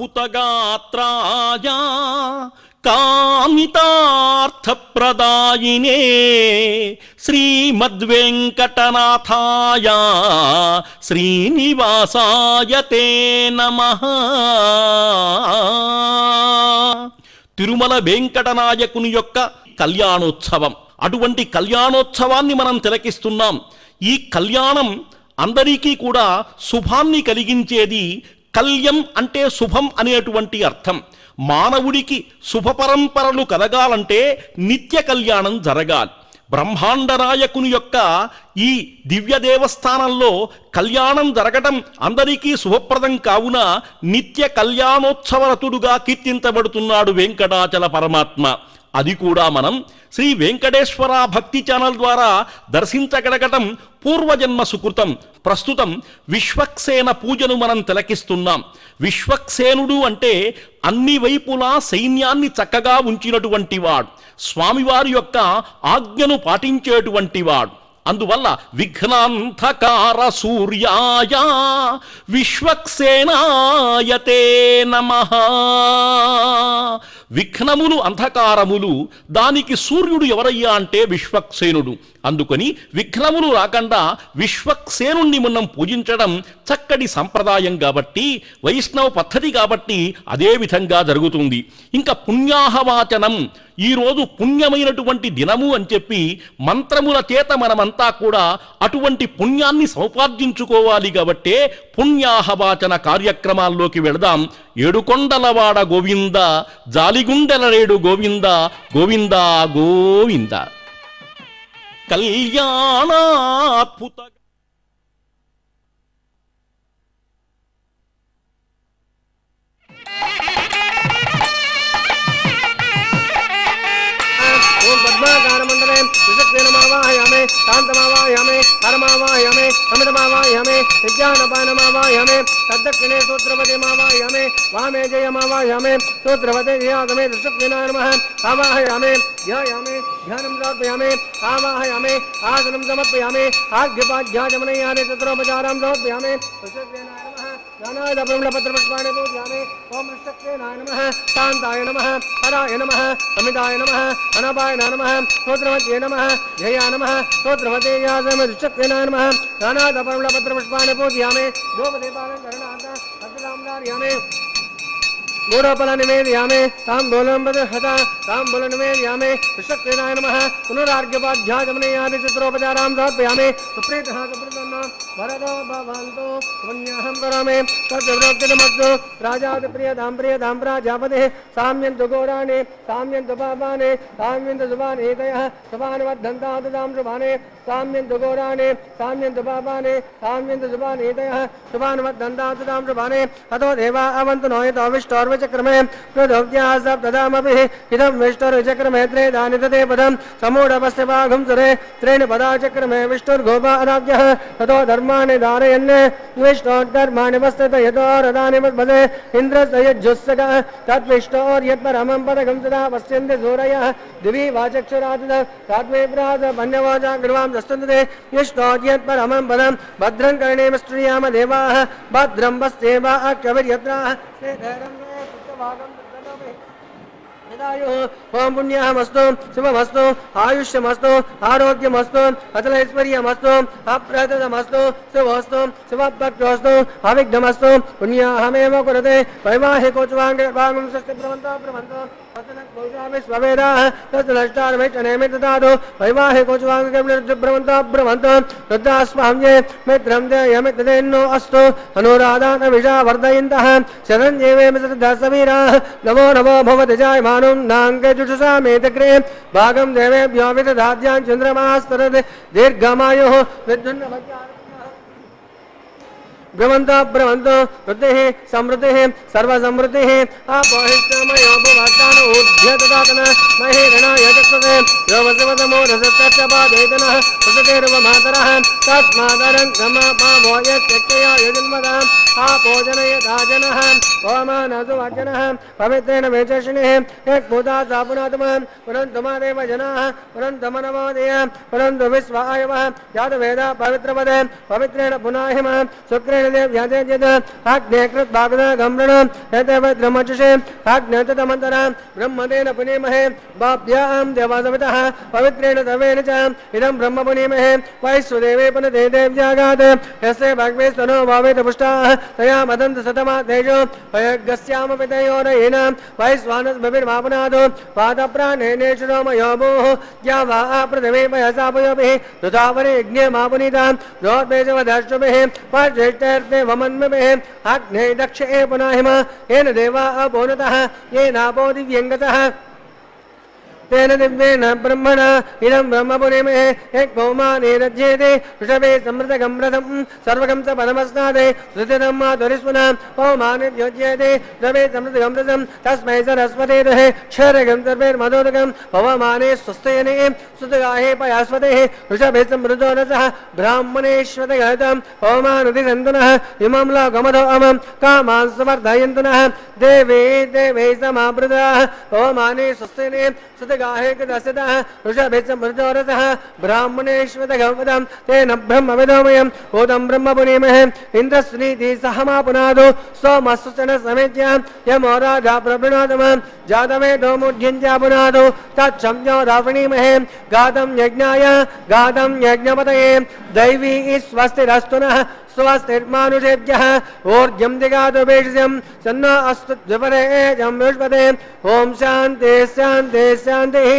పుతగాత్రాయ కామితార్థప్రదాయినే శ్రీమద్వేంకటనాథాయ శ్రీనివాసాయ తే నమః. తిరుమల వెంకటనాయకుని యొక్క కళ్యాణోత్సవం. అటువంటి కళ్యాణోత్సవాన్ని మనం తిలకిస్తున్నాం. ఈ కళ్యాణం అందరికీ కూడా శుభాన్ని కలిగించేది. కళ్యం అంటే శుభం అనేటువంటి అర్థం. మానవుడికి శుభ పరంపరలు కలగాలంటే నిత్య కళ్యాణం జరగాలి. బ్రహ్మాండనాయకుని యొక్క ఈ దివ్య దేవస్థానంలో కళ్యాణం జరగటం అందరికీ శుభప్రదం కావున నిత్య కళ్యాణోత్సవరతుడుగా కీర్తించబడుతున్నాడు వెంకటాచల పరమాత్మ. అది కూడా మనం శ్రీ వెంకటేశ్వర భక్తి ఛానల్ ద్వారా దర్శించగలగటం పూర్వజన్మ సుకృతం. ప్రస్తుతం విశ్వక్సేన పూజను మనం తిలకిస్తున్నాం. విశ్వక్సేనుడు అంటే అన్ని వైపులా సైన్యాన్ని చక్కగా ఉంచినటువంటి వాడు, స్వామివారి యొక్క ఆజ్ఞను పాటించేటువంటి వాడు. అందువల్ల విఘ్నాంధకార సూర్యాయ విశ్వక్సేనాయ తే నమః. విఘ్నములు అంధకారములు, దానికి సూర్యుడు ఎవరయ్యా అంటే విశ్వక్సేనుడు. అందుకని విఘ్నములు రాకుండా విశ్వక్సేనుణ్ణి మనం పూజించడం చక్కటి సంప్రదాయం కాబట్టి, వైష్ణవ పద్ధతి కాబట్టి అదే విధంగా జరుగుతుంది. ఇంకా పుణ్యాహవాచనం, ఈరోజు పుణ్యమైనటువంటి దినము అని చెప్పి మంత్రముల చేత మనమంతా కూడా అటువంటి పుణ్యాన్ని సముపార్జించుకోవాలి. కాబట్టే పుణ్యాహవాచన కార్యక్రమాల్లోకి వెళదాం. ఏడుకొండలవాడ గోవింద, జాలిగుండెలరేడు గోవింద, గోవింద గోవింద. కళ్యాణాద్భుత పద్మాకారమండలే విశక్తినమావాహయామే, కాంతమావాహయామే, హరమావాహయామే, అమృతమావాహయామే, విజ్ఞానపానమావాహయామే, తద్దక్షిణే సూత్రపతిమావాహయామే, వామే జయమావాహయామే, సూత్రపతే జయాగమే దృశక్తినాయ నమః. ఆవాహయామే, ధ్యాయామే, ధ్యానం సమర్పయామే, ఆవాహయామే, ఆసనం సమర్పయామే, ఆర్ఘ్యపాధ్యాచమనయామే, చతురోపచారం సమర్పయామే. దృశక్తినాయ నమః. నానాదపత్రపుష్పాణి పూజయామి. ఓం విష్ణునాయ నమః, శాంతాయ నమః, హరాయ నమః, అమితాయ నమః, అనపాయ నమః, స్తోత్రవత్యే నమః, జయా నమః, స్తోత్రవతే విష్ణునాయ నమః. నానాదపత్రపుష్పాణి పూజయామి. ధూపదీపానం కరుణాంత అద్భుతాంగార్యామి. గూఢఫల నివేదయామే, తాంబూలం హత తాంబూల నివేదయామే. విష్ణునాయ నమః. పునరార్ఘ్యపాధ్యాచమనయామి, చిత్రోపచారాం సమర్పయామి. సుప్రీతః సుప్రీతన్న వరదో భవంతు పుణ్యహం కరోమి. తద్వ్రోక్తిమస్తు. రాజాది ప్రియదాం ప్రియదాం ప్రజాపతి. సామ్యంతు ఘోరాణి సామ్యంతు పాపాని సామ్యంతు శుభాని ఏతయః శుభాని వర్ధంతాం శుభాని. సామ్యంతు ఘోరాణి సామ్యంతు పాపాని సామ్యంతు శుభాని ఏతయః శుభాని వర్ధంతాం శుభాని. అతో దేవా అవంతు నోయతో విష్ణోర్వచక్రమే ప్రదోగ్యాసప్తదామపి ఇదం విష్ణుర్విచక్రమే త్రేదాని తదే పదం సమూఢపస్య భాగం సురే త్రేణి పదాచక్రమే విష్ణుర్గోపారాధ్యః తతో ధర్మాణి ధారయన్ విష్ణోర్ధర్మాణి వస్తత యతో రథాని పదే ఇంద్రస్య యజ్జుస్సకః తద్విష్ణోర్యత్పరమం పదకం తదా పశ్యంతి సూరయః దివి వాచక్షురాత్ రాత్మే ప్రాత వన్యవాచా గృహాం దష్టంతే విష్ణోర్యత్పరమం పదం భద్రం కర్ణేమ శ్రీయామ దేవాః భద్రం పశ్యేమ అక్షవిర్యత్రాః ఓం పుణ్యమస్తు శుభమస్తు ఆయుష్యమస్తు ఆరోగ్యమస్తు అచలైశ్వర్యమస్తు అప్రదమస్తు శుభోస్తు శుభభక్తోస్తు అవిఘ్నమస్తు. పుణ్యాహమేవ కురతే వైవాహికోచ్వాంగం సృష్టిభ్రమంతో స్వవేదాః తస్నష్టారమైష్టనేమి దదాతు వైవాహికోచ్వాంగభ్రమంతో భ్రమంతో రుద్రాస్వామ్యే మిత్రం దేయమితదేన్నో అస్తు అనురాధాన విషా వర్ధయంతః శరణ్యేవేమి సదసవీరాః నమో నమో భవతి జాయమానం నాంగే జుషసామేతగ్రే భాగం దేవేభ్యో విదధాద్యాం చంద్రమాస్తరదే దీర్ఘమాయుః విద్యున్నభద్యాః భ్రమంతో భ్రమంతో వృద్ధి సమృద్ధి సర్వసమృద్ధి ఆపోహిష్టమయో భువత్తాన ఊర్ధ్యతదాతన మహేరణాయ చక్షుషే యోవసవతమో రసస్తపాదేతనః ప్రసతేర్వ మాతరః తస్మాదరం గమ పావో యత్యక్షయా యజన్మదాం आपोजनयता जनः ओमानसु वचनः पवित्रेण वेचषिणिः यक्मुदा सापुनातमः पुरन्तु मादेव जनाः पुरन्तु मनमोदय पुरन्तु विश्वायवः यादवेदा पवित्रपदे पवित्रेण पुनाहिम शुक्रेण देव्याजयत् अग्ने कृत्वागदा गम्रण यद्वज्रमचषे अग्ने तदमन्तरा ब्रह्मदेन पुनीमहे बाभ्यां देवासवितः पवित्रेण तवेन च इदं ब्रह्म पुनीमहे वैश्वदेवे पुनते देव्यागात् यस्य भग्वे स्तनो भावेत पुष्टाः तया मदन्त सतमा तेजो वयगस्यामपि तयोरयेन वैश्वानस्मभिर्मापनादो पादप्राणेनेषु मयोमोः या वा प्रथमे पयसा पयोभिः तथावरे यज्ञे मापुनीतां दोर्भेजवधर्षुभिः पर्जेष्टर्थे वमन्मभिः अग्ने दक्षे पुनाहिम येन देवा अपोनतः येनापो दिव्यङ्गतः तेन दिव्येन ब्रह्मणा इदं ब्रह्मपुरीमहे यक्पौमानेरज्येते वृषभे समृतगं रथं सर्वगं च पदमस्नादे धृतिदं माधुरिस्वनां पौमानिर्योज्येते वृषभे समृतगं रथं तस्मै सरस्वते दुहे क्षरगं सर्वैर्मधोदकं पवमाने स्वस्तयने सुतगाहे पयास्वतेः वृषभे समृतो रसः ब्राह्मणेष्वतगतं पौमानुदिसन्तुनः इमं लोकमधो अमं कामान् समर्धयन्तुनः देवे देवे समावृताः पवमाने स्वस्तयने सुतगाहे कदस्यतः वृषभे समृतो रसः ब्राह्मणेष्वतगं तेन ब्रह्मविदोमयं भूतं ब्रह्मपुरीमहे इन्द्रस्नीति सहमापुनादो सोमस्वचन समेत्य यमो राजा प्रवृणातमः जातवेदो मुढ्यञ्जापुनादो तच्छम्यो रावणीमहे गातं यज्ञाय गातं यज्ञपतये दैवी स्वस्तिरस्तु नः स्वस्तिर्मानुषेभ्यः ऊर्जं दिगातो वेशं सन्नो अस्तु द्विपरेजं विष्पते ॐ शान्ति शान्ति शान्तिः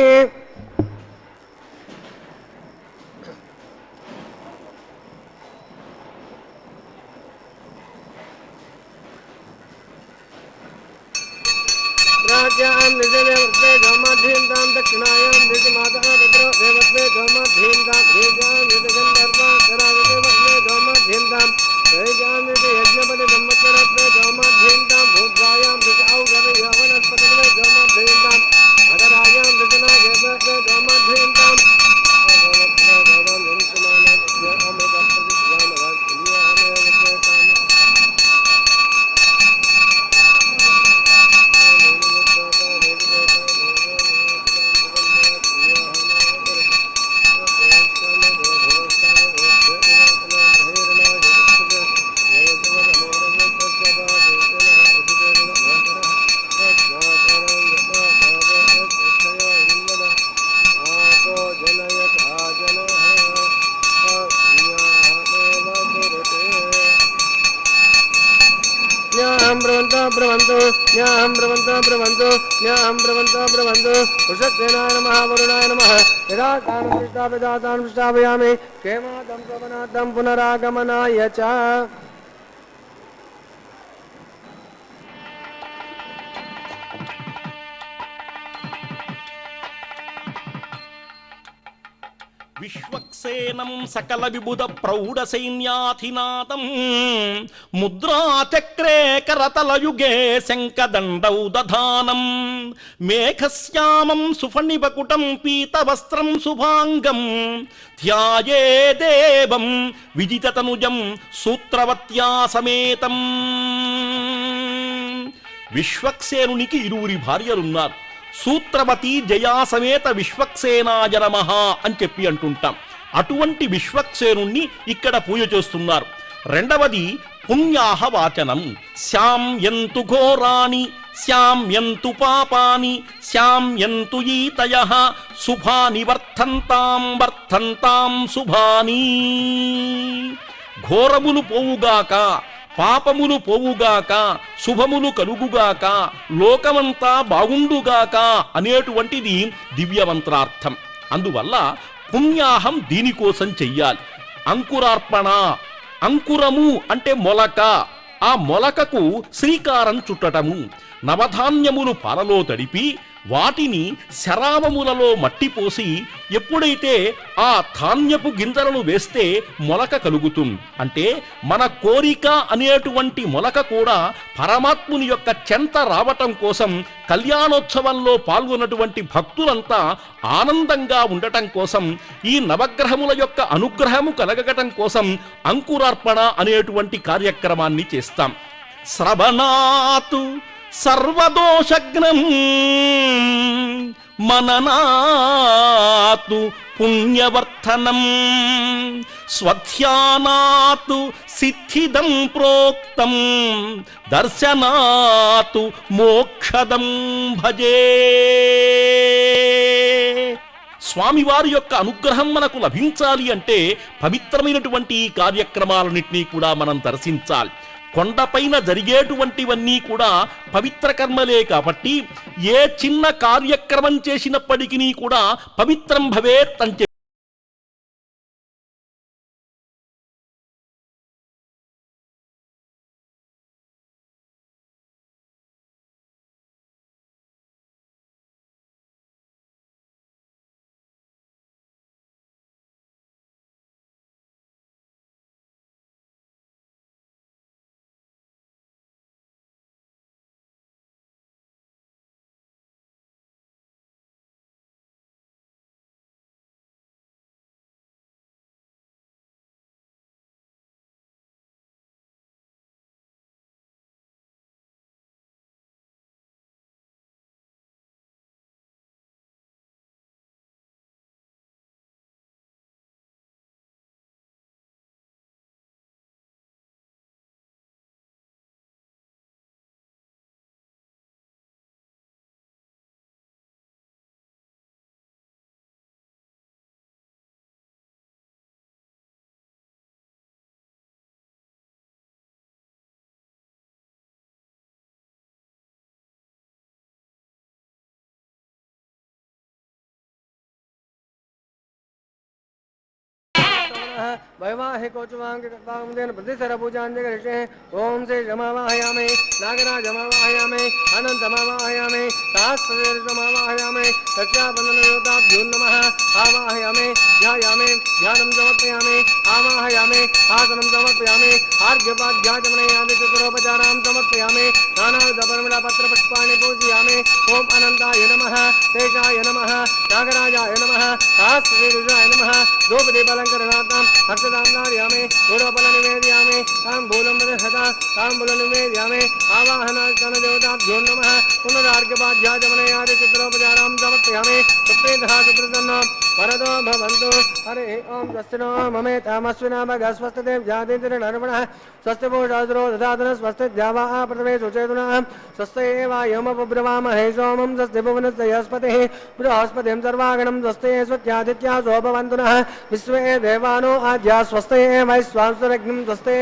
राज्यां निजदेवत्वे गोमाध्यन्तां दक्षिणायां निजमाता तत्र देवत्वे गोमाध्यन्तां भेजां निजगन्धर्वा करावदेवत्वे गोमाध्यन्तां भेजां निजयज्ञपति संवत्सरत्वे गोमाध्यन्तां भूद्वायां निजौगरया वनस्पतित्वे गोमाध्यन्तां अधरायां निजनागेवत्वे गोमाध्यन्तां वृषक्सेनाय नमः वरुणाय नमः यदातानं स्थापयामि क्षेमादं प्रवनादं पुनरागमनाय च విశ్వక్సేనం సకల విబుధ ప్రౌఢ సైన్యాధినాథం ముద్రాచక్రే కరతలయుగే శంఖదండౌ దధానం మేఘశ్యామం సుఫణిబకుటం పీతవస్త్రం శుభాంగం ధ్యాయేదేవం విజితతనుజం సూత్రవత్యా సమేతం. విశ్వక్సేనునికి ఇరువురి భార్యలున్నారు. సూత్రవతి జయా సమేత విశ్వక్సేనాయ నమః అని చెప్పి అంటుంటాం. అటువంటి విశ్వక్సేనుణ్ణి ఇక్కడ పూజ చేస్తున్నారు. రెండవది పుణ్యాహ వాచనం. శామ్యంతు ఘోరాణి శామ్యంతు పాపాని శామ్యంతు ఈతయః శుభాని వర్ధంతాం వర్ధంతాం శుభాని. ఘోరములు పోవుగాక, పాపములు పోవుగాక, శుభములు కలుగుగాక, లోకమంతా బాగుండుగాక అనేటువంటిది దివ్యమంత్రార్థం. అందువల్ల పుణ్యాహం దీనికోసం చెయ్యాలి. అంకురార్పణ, అంకురము అంటే మొలక, ఆ మొలకకు శ్రీకారం చుట్టటము. నవధాన్యములు పాలలో తడిపి వాటిని శరావములలో మట్టిపోసి ఎప్పుడైతే ఆ ధాన్యపు గింజలను వేస్తే మొలక కలుగుతుంది. అంటే మన కోరిక అనేటువంటి మొలక కూడా పరమాత్ముని యొక్క చెంత రావటం కోసం కళ్యాణోత్సవంలో పాల్గొన్నటువంటి భక్తులంతా ఆనందంగా ఉండటం కోసం, ఈ నవగ్రహముల యొక్క అనుగ్రహము కలగటం కోసం అంకురార్పణ అనేటువంటి కార్యక్రమాన్ని చేస్తాం. శ్రవణాతు సర్వదోషగ్నం మననాతు పుణ్యవర్ధనం స్వధ్యానాతు సిద్ధిదం ప్రోక్తం దర్శనాతు మోక్షదం భజే. స్వామివారి యొక్క అనుగ్రహం మనకు లభించాలి అంటే పవిత్రమైనటువంటి ఈ కార్యక్రమాలన్నింటినీ కూడా మనం దర్శించాలి. కొండపైన జరిగేటువంటివన్నీ కూడా పవిత్ర కర్మలే కాబట్టి ఏ చిన్న కార్యక్రమం చేసినప్పటికీ కూడా పవిత్రం భవేత్ అని वैवाहिकोचुवांगेन प्रतिसरपूजाञ्जकरिष्ये ओम से जमावाहयामि नागराजमावाहयामि अनन्तमावाहयामि सहस्रमावाहयामि रक्षाबन्धनयोताभ्यो नमः आवाहयामि ध्यायामि ध्यानं समर्पयामि आवाहयामि आसनं समर्पयामि आर्घ्यपाद्याचमनयामि चतुरोपचारां समर्पयामि नानाविधपरिमलपत्रपुष्पाणि पूजयामि ओम अनन्ताय नमः शेषाय नमः नागराजाय नमः सहस्रशीर्षाय नमः द्रौपदीपलङ्करणार्थं हस्तदाम्नार्यामि गौरवफलनिवेदयामि ताम्बूलं ददहता ताम्बूलं निवेदयामि आवाहनार्चनदेवताभ्यो नमः पुनरार्घ्यपाद्याचमनयादि चित्रोपचारां समर्पयामि सुप्रीतः सुप्रसन्नो वरदो भवन्तु हरिः ओं स्वस्ति नो ममेतामस्विना भगस्वस्तिदेव जातिर्नर्मणः स्वस्ति पूषासुरो दधातन स्वस्ति द्यावाः प्रथमे सुचेतुनः स्वस्ति एवायमुपब्रवामहे सोमं स्वस्ति भुवनस्य यस्पतिः बृहस्पतिं सर्वागणं स्वस्ति स्वत्यादित्याः सोपवन्तु नः विश्वे देवानो आद्या स्वस्ति वैश्वांसरग्निं स्वस्ति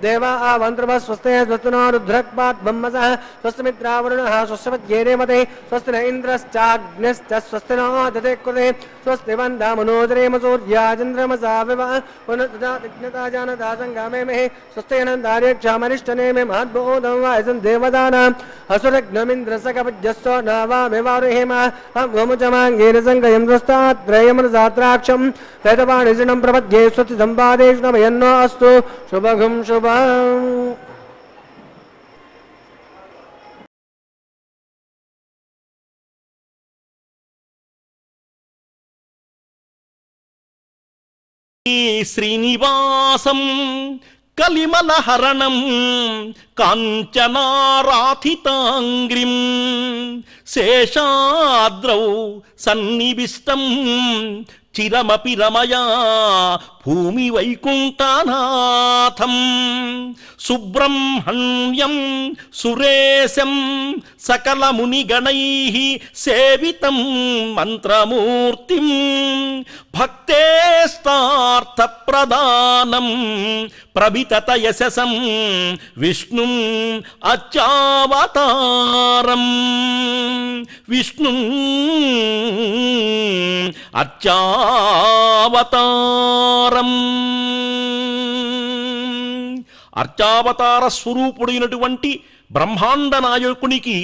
देवा आवन्त्रवः स्वस्ति स्वस्तिनो रुद्रक्पात् ब्रह्मसः स्वस्ति मित्रावरुणः स्वस्ति पद्येरेमते स्वस्ति न इन्द्रश्चाग्निश्च स्वस्ति नो दते कृते स्वस्ति वन्दामनोदरेम सूर्याचन्द्रमसा विवः पुनर्तदा विघ्नता जानता सङ्गामे मे स्वस्ति अनन्तार्यक्षामनिष्ठने मे महद्बोधं वायसन् देवतानाम् असुरग्नमिन्द्रसकपद्यस्सो न वा विवारुहेम वमुचमाङ्गेन सङ्गयं स्वस्तात्रयमनसात्राक्षं वेदपाणिजनं प्रपद्ये स्वस्ति सम्पादेष्णमयन्नो अस्तु शुभगं शुभम् శ్రీనివాసం కలిమలహరణం కాంచనారాధితాంగ్రిం శేషాద్రౌ సన్నివిష్టం చిరమపి రమయా భూమి వైకుంఠనాథం సుబ్రహ్మణ్యం సురేశం సకల మునిగణైః సేవితం మంత్రమూర్తిం భక్తేస్తార్థప్రదానం ప్రభితత యశసం విష్ణుం అర్చావతారం విష్ణుం అర్చావతారం. అర్చావతార స్వరూపుడైనటువంటి బ్రహ్మాండ నాయకునికి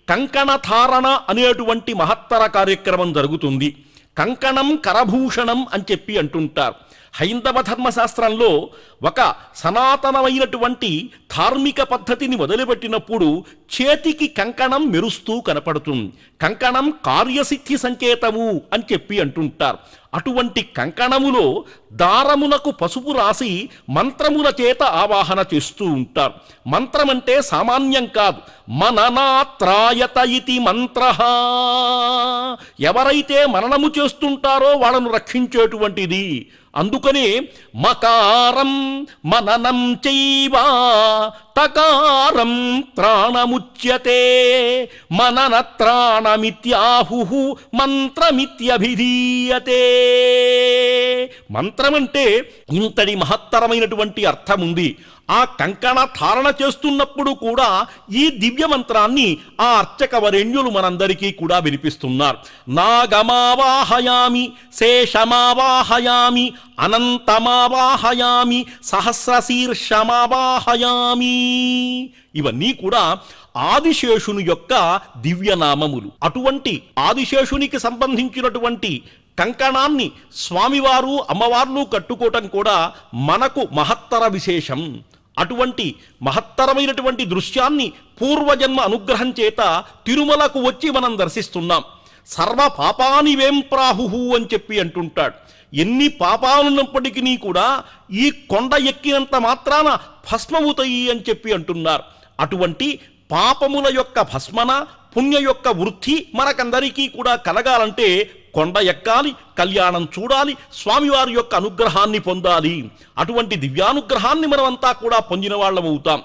కంకణధారణ అనేటువంటి మహత్తర కార్యక్రమం జరుగుతుంది. కంకణం కరభూషణం అని చెప్పి అంటుంటారు. హైందవ ధర్మశాస్త్రంలో ఒక సనాతనమైనటువంటి ధార్మిక పద్ధతిని మొదలుపెట్టినప్పుడు చేతికి కంకణం మెరుస్తూ కనపడుతుంది. కంకణం కార్యసిద్ధి సంకేతము అని చెప్పి అంటుంటారు. అటువంటి కంకణములో దారమునకు పసుపు రాసి మంత్రముల చేత ఆవాహన చేస్తూ ఉంటారు. మంత్రం అంటే సామాన్యం కాదు. మననాత్రాయత ఇతి మంత్రః. ఎవరైతే మననము చేస్తుంటారో వాళ్ళను రక్షించేటువంటిది. అందుకనే మకారం మననం చైవ తకారం త్రాణముచ్యతే మననత్రాణమిత్యాహుః మంత్రమిత్యభిధీయతే. మంత్రమంటే ఇంతటి మహత్తరమైనటువంటి అర్థం ఉంది. ఆ కంకణ ధారణ చేస్తున్నప్పుడు కూడా ఈ దివ్య మంత్రాన్ని ఆ అర్చక వరేణ్యులు మనందరికీ కూడా వినిపిస్తున్నారు. నాగమావాహయామి, శేషమావాహయామి, అనంతమావాహయామి, సహస్రశీర్షమావాహయామి. ఇవన్నీ కూడా ఆదిశేషుని యొక్క దివ్యనామములు. అటువంటి ఆదిశేషునికి సంబంధించినటువంటి కంకణాన్ని స్వామివారు అమ్మవార్లు కట్టుకోవటం కూడా మనకు మహత్తర విశేషం. అటువంటి మహత్తరమైనటువంటి దృశ్యాన్ని పూర్వజన్మ అనుగ్రహం చేత తిరుమలకు వచ్చి మనం దర్శిస్తున్నాం. సర్వ పాపాని వేం ప్రాహు అని చెప్పి అంటుంటాడు. ఎన్ని పాపాలున్నప్పటికీ కూడా ఈ కొండ ఎక్కినంత మాత్రాన భస్మవుతాయి అని చెప్పి అంటున్నారు. అటువంటి పాపముల యొక్క భస్మన, పుణ్య యొక్క వృద్ధి మనకందరికీ కూడా కలగాలంటే కొండ ఎక్కాలి, కళ్యాణం చూడాలి, స్వామివారి యొక్క అనుగ్రహాన్ని పొందాలి. అటువంటి దివ్యానుగ్రహాన్ని మనమంతా కూడా పొందిన వాళ్ళం అవుతాం.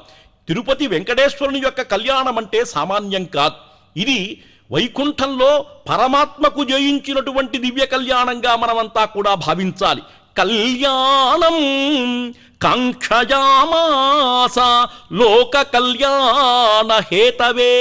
తిరుపతి వెంకటేశ్వరుని యొక్క కళ్యాణం అంటే సామాన్యం కాదు. ఇది వైకుంఠంలో పరమాత్మకు జయించినటువంటి దివ్య కళ్యాణంగా మనమంతా కూడా భావించాలి. కళ్యాణం కాంక్షయామాస లోక కళ్యాణ హేతవే.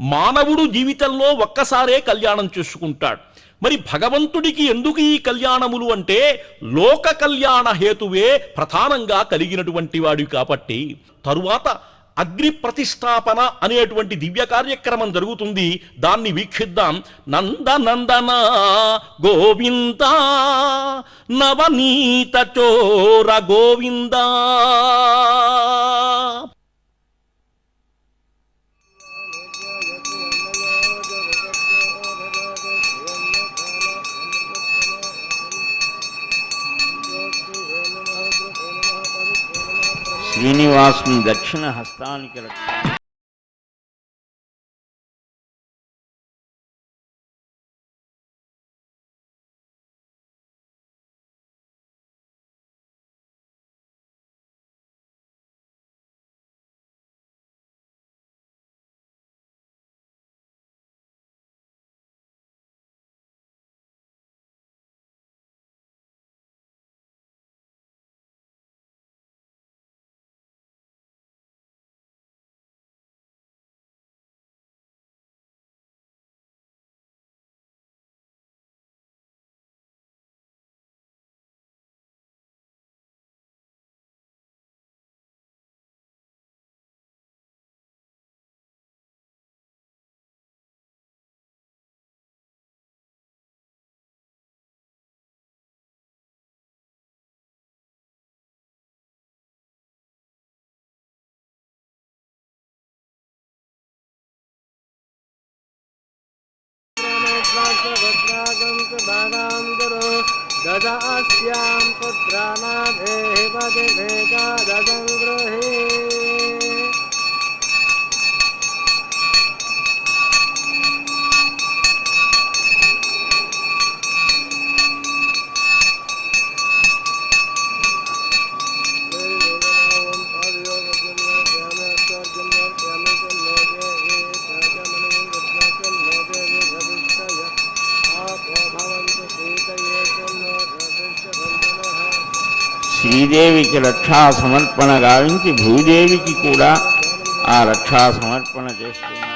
మానవుడు జీవితంలో ఒక్కసారే కళ్యాణం చేసుకుంటాడు. మరి భగవంతుడికి ఎందుకు ఈ కళ్యాణములు అంటే లోక కళ్యాణ హేతువే ప్రధానంగా కలిగినటువంటి వాడు కాబట్టి. తరువాత అగ్ని ప్రతిష్టాపన అనేటువంటి దివ్య కార్యక్రమం జరుగుతుంది. దాన్ని వీక్షిద్దాం. నందనందన గోవింద నవనీత చోర గోవింద. శ్రీనివాసుని దక్షిణ హస్తానికి రక్ష. ददास्यां पुत्रानादेव दिनेकादसङ्गृहे శ్రీదేవికి రక్షా సమర్పణ గావించి భూదేవికి కూడా ఆ రక్షా సమర్పణ చేస్తున్నారు.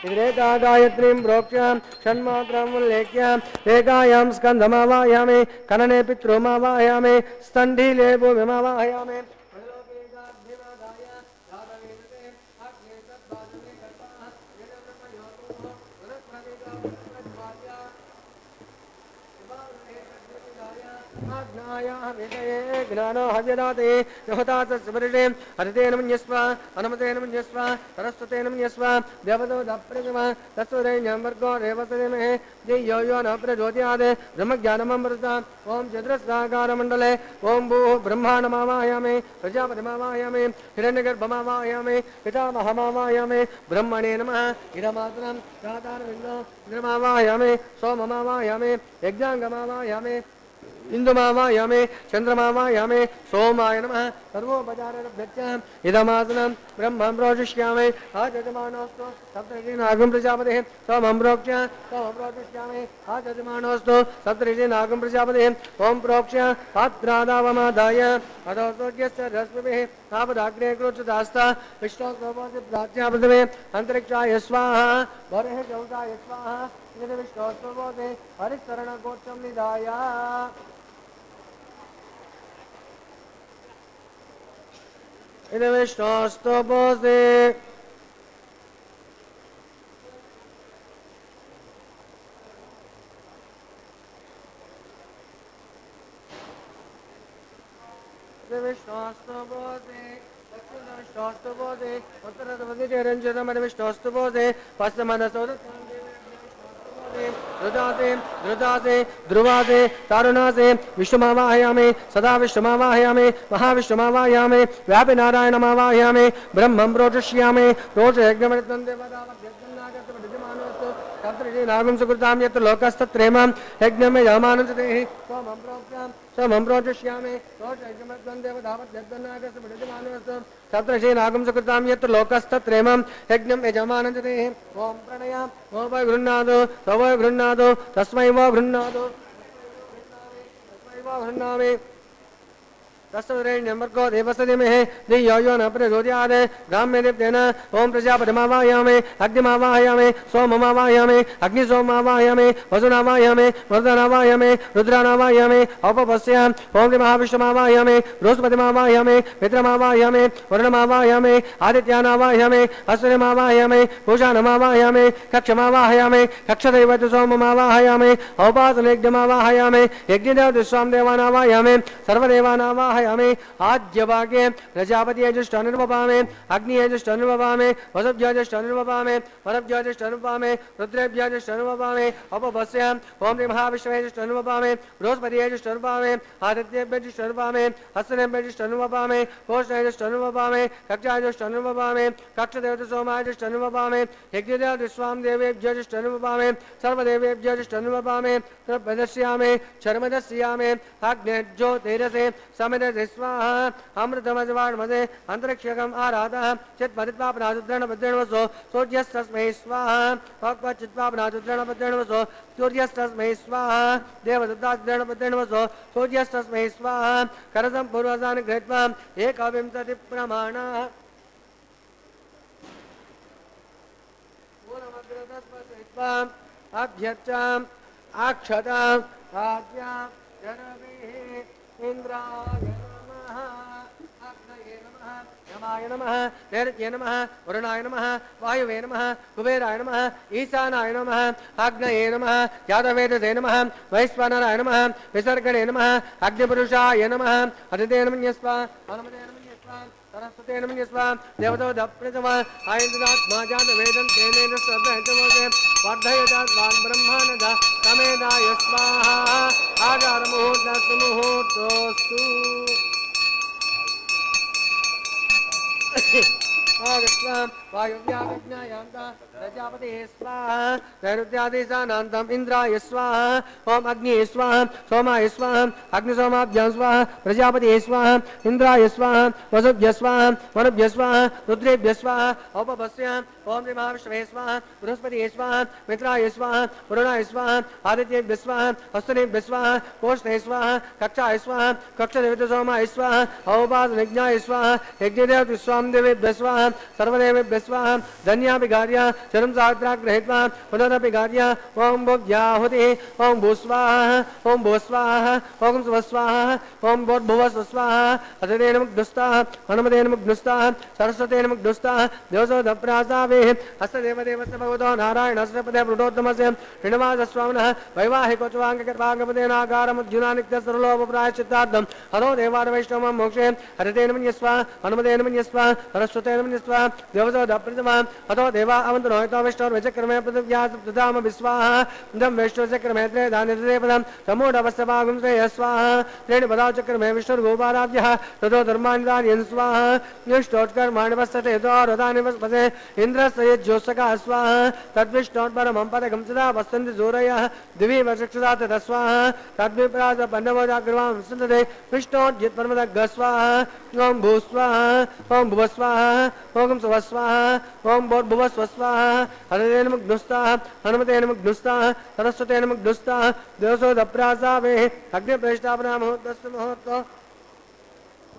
इद्रेता गायत्रीं प्रोक्ष्य षण्मात्राम् उल्लेख्य एकायां स्कन्धमावाहयामि कनने पितृमावाहयामि स्तण्डीले भूमिमावाहयामि ज्ञानो हव्यदाते यहतास्मृते हरितेन मन्यस्व अनुमतेन मन्यस्व सरस्वतेन मन्यस्व देवतो दप्रतिम तत्सुरैन्यं वर्गो रेवतदेमहे धियो यो न प्रचोदयात् ब्रह्मज्ञानममृता ओं चतुरस्राकारमण्डले ओं भूः ब्रह्माण्डमावाहयामि प्रजापतिमावाहयामि हिरण्यगर्भमावाहयामि पितामहमावाहयामि ब्रह्मणे नमः इदमात्रं साधारणविन्दो इन्द्रमावाहयामि सोममावाहयामि यज्ञाङ्गमावाहयामि इंदुमावाहयामि चंद्रमावाहयामि सोमाय नमः सर्वोपचारभ्यः इदमासनं ब्रह्मं प्रोजिष्यामि आजमानोऽस्तु सप्तऋषीनागं प्रजापतिः सोमं प्रोक्ष्य सोमं प्रोजिष्यामि आजमानोऽस्तु सप्तऋषीनागं प्रजापतिः ओं प्रोक्ष्य पात्रादावमादाय अधो सूर्यस्य रश्मिभिः तावदाग्ने क्रोचदास्ता विष्णोस्तोपति प्राच्यापृथिवे अन्तरिक्षाय स्वाहा वरेः चौताय स्वाहा इति विष्णोस्तोपति हरिशरणगोत्रं निधाय इति विष्णोस्तोपति विष्णोस्तुभोजे दक्षिणविष्णोस्तुभोजे उत्तरविष्णोस्तुभोजे पश्चिमनसोदे रुदासे रुदासे ध्रुवासे तारुणासे विष्णुमावाहयामि सदा विष्णुमावाहयामि महाविष्णुमावाहयामि व्यापिनारायणमावाहयामि ब्रह्मं प्रोजिष्यामि रोषयज्ञमृतं देवतावद्यज्ञनागतमधिजमानोऽस्तु सप्तऋषीनागं सुकृतां यत्र लोकस्तत्रेमं यज्ञं यजमानञ्चते सोमं प्रोक्ष्यामि सोमं प्रोजिष्यामि रोषयज्ञमृतं देवतावद्यज्ञनागतमधिजमानोऽस्तु सप्तऋषीनागं सुकृतां यत्र लोकस्तत्रेमं यज्ञं यजमानञ्चते ओं प्रणयाम ओ वै गृह्णातु स वै गृह्णातु तस्मै वो गृह्णातु तस्मै वो गृह्णामि तस्वरेण्यमर्गो देवसदिमहे धियो यो न प्रचोदयात् ब्राह्मणेभ्येन ओं प्रजापतिमावाहयामि अग्निमावाहयामि सोममावाहयामि अग्निसोममावाहयामि वसुनावाहयामि मरुदनावाहयामि रुद्रानावाहयामि औपपश्याम् ओं महाविष्णुमावाहयामि बृहस्पतिमावाहयामि मित्रमावाहयामि वरुणमावाहयामि आदित्यानावाहयामि अश्विनीमावाहयामि पूषाणमावाहयामि कक्षमावाहयामि कक्षदैवत सोममावाहयामि औपासनयज्ञमावाहयामि यज्ञदेवतिस्वां देवानावाहयामि सर्वदेवानावाहयामि आज्यभागे प्रजापतियजुष्टानुर्वपामि अग्नियजुष्टानुर्वपामि वसुभ्यजुष्टानुर्वपामि वरभ्यजुष्टानुर्वपामि रुद्रेभ्यजुष्टानुर्वपामि अपपश्याम् ओं महाविष्णुवेजुष्टानुर्वपामि बृहस्पतियजुष्टानुर्वपामि आदित्येभ्यजुष्टानुर्वपामि हस्तनेभ्यजुष्टानुर्वपामि कोष्ठयजुष्टानुर्वपामि कक्षायजुष्टानुर्वपामि कक्षदेवतसोमायजुष्टानुर्वपामि यज्ञदेवतिस्वां देवेभ्यजुष्टानुर्वपामि सर्वदेवेभ्यजुष्टानुर्वपामि प्रदर्शयामि चर्मदस्यामि अग्नेज्योतिरसे समिधे स्वाहा अमृतमजवाणमदे अंतरिक्षकम् आराधः चित्पदित्वापनादुद्रणभद्रणवसो सूर्यस्तस्मै स्वाहा भगवच्चित्वापनादुद्रणभद्रणवसो सूर्यस्तस्मै स्वाहा देवदत्तादुद्रणभद्रणवसो सूर्यस्तस्मै स्वाहा करसं पूर्वसानि गृहीत्वा एकविंशतिप्रमाणाः पूर्वमग्रतस्पृष्ट्वा अभ्यर्चाम् अक्षताम् आद्याम् जनभिः इंद्राय नमः अग्नये नमः यमाय नमः नैऋत्ये नमः वरुणाय नमः वायुवे नमः कुबेराय नमः ईशानाय नमः अग्नये नमः यादवेदसे नमः वैश्वानराय नमः विसर्गणे नमः अग्निपुरुषाय नमः हरितेन मन्यस्व अनुमतेन मन्यस्व सरस्वतेन मन्यस्व देवतो दप्रतम आयन्द्रात्मा जातवेदं तेनेन श्रद्धयतमोसे वर्धयतात्वान् ब्रह्मानद तमेदाय स्वाहा आगारमुहूर्तस्तु मुहूर्तोऽस्तु आगच्छाम वायुव्याविज्ञायान्ता प्रजापते स्वाहा नैऋत्यादिशानान्तम् इन्द्राय स्वाहा ओम अग्निये स्वाहा सोमाय स्वाहा अग्निसोमाभ्यां स्वाहा प्रजापते स्वाहा इन्द्राय स्वाहा वसुभ्यः स्वाहा वरुभ्यः स्वाहा रुद्रेभ्यः स्वाहा औपपश्याम् ओम महाविष्णवे स्वाहा बृहस्पतिये स्वाहा मित्राय स्वाहा वरुणाय स्वाहा आदित्येभ्यः स्वाहा हस्तनेभ्यः स्वाहा कोष्ठे स्वाहा कक्षाय स्वाहा कक्षदेवतसोमाय स्वाहा औपासनयज्ञाय स्वाहा यज्ञदेवतिस्वां देवेभ्यः स्वाहा सर्वदेवेभ्यः स्वाहा धन्यापि कार्य चरं साग्राग्रहीत्वा पुनरपि कार्य ॐ भुव्याहुतिः ॐ भूस्वाहा ॐ भूस्वाहा ॐ स्वस्वाहा ॐ भूर्भुवस्वस्वाहा अथतेन मुग्धुस्ताः हनुमतेन मुग्धुस्ताः सरस्वतेन मुग्धुस्ताः देवसोदप्रासावेः हस्तदेवदेवस्य भगवतो नारायणस्य पदे प्लुटोत्तमस्य श्रीनिवासस्वामिनः वैवाहिकोचवाङ्गकर्पागमतेनागारमुज्जुनानित्यसर्वलोपप्रायश्चित्तार्थं हरो देवारवैष्णवं मोक्षे हरितेन मन्यस्व हनुमतेन मन्यस्व सरस्वतेन मन्यस्व देवसोदप्रथमः अतो देवा अवन्तु नोहितो विष्णोर्विचक्रमे पृथिव्याः प्रदाम विस्वाहा इदं विष्णुचक्रमे त्रेधान्यते पदं समूढवस्यभागं श्रेयस्वाहा त्रीणि पदाव चक्रमे विष्णुर्गोपाराध्यः ततो धर्मानिदान्यं स्वाहा निष्ठोत्कर्माणि वसते रथानि वस्पते इन्द्रस्य यज्ञोत्सकः स्वाहा तद्विष्णोत्परमं पदकं सदा वसन्ति सूरयः दिवि वचक्षुषा ततः स्वाहा तद्विप्रास पण्डवोजाग्रवां सन्तते विष्णोर्जित्परमदग्गः स्वाहा ॐ भूस्वाहा ॐ भुवस्वाहा ॐ स्वस्वाहा ॐ भूर्भुवस्वस्वाहा हरितेन मुग्धुस्ताः हनुमतेन मुग्धुस्ताः सरस्वतेन मुग्धुस्ताः देवसोदप्रासावेः अग्निप्रतिष्ठापना मुहूर्तस्य मुहूर्तो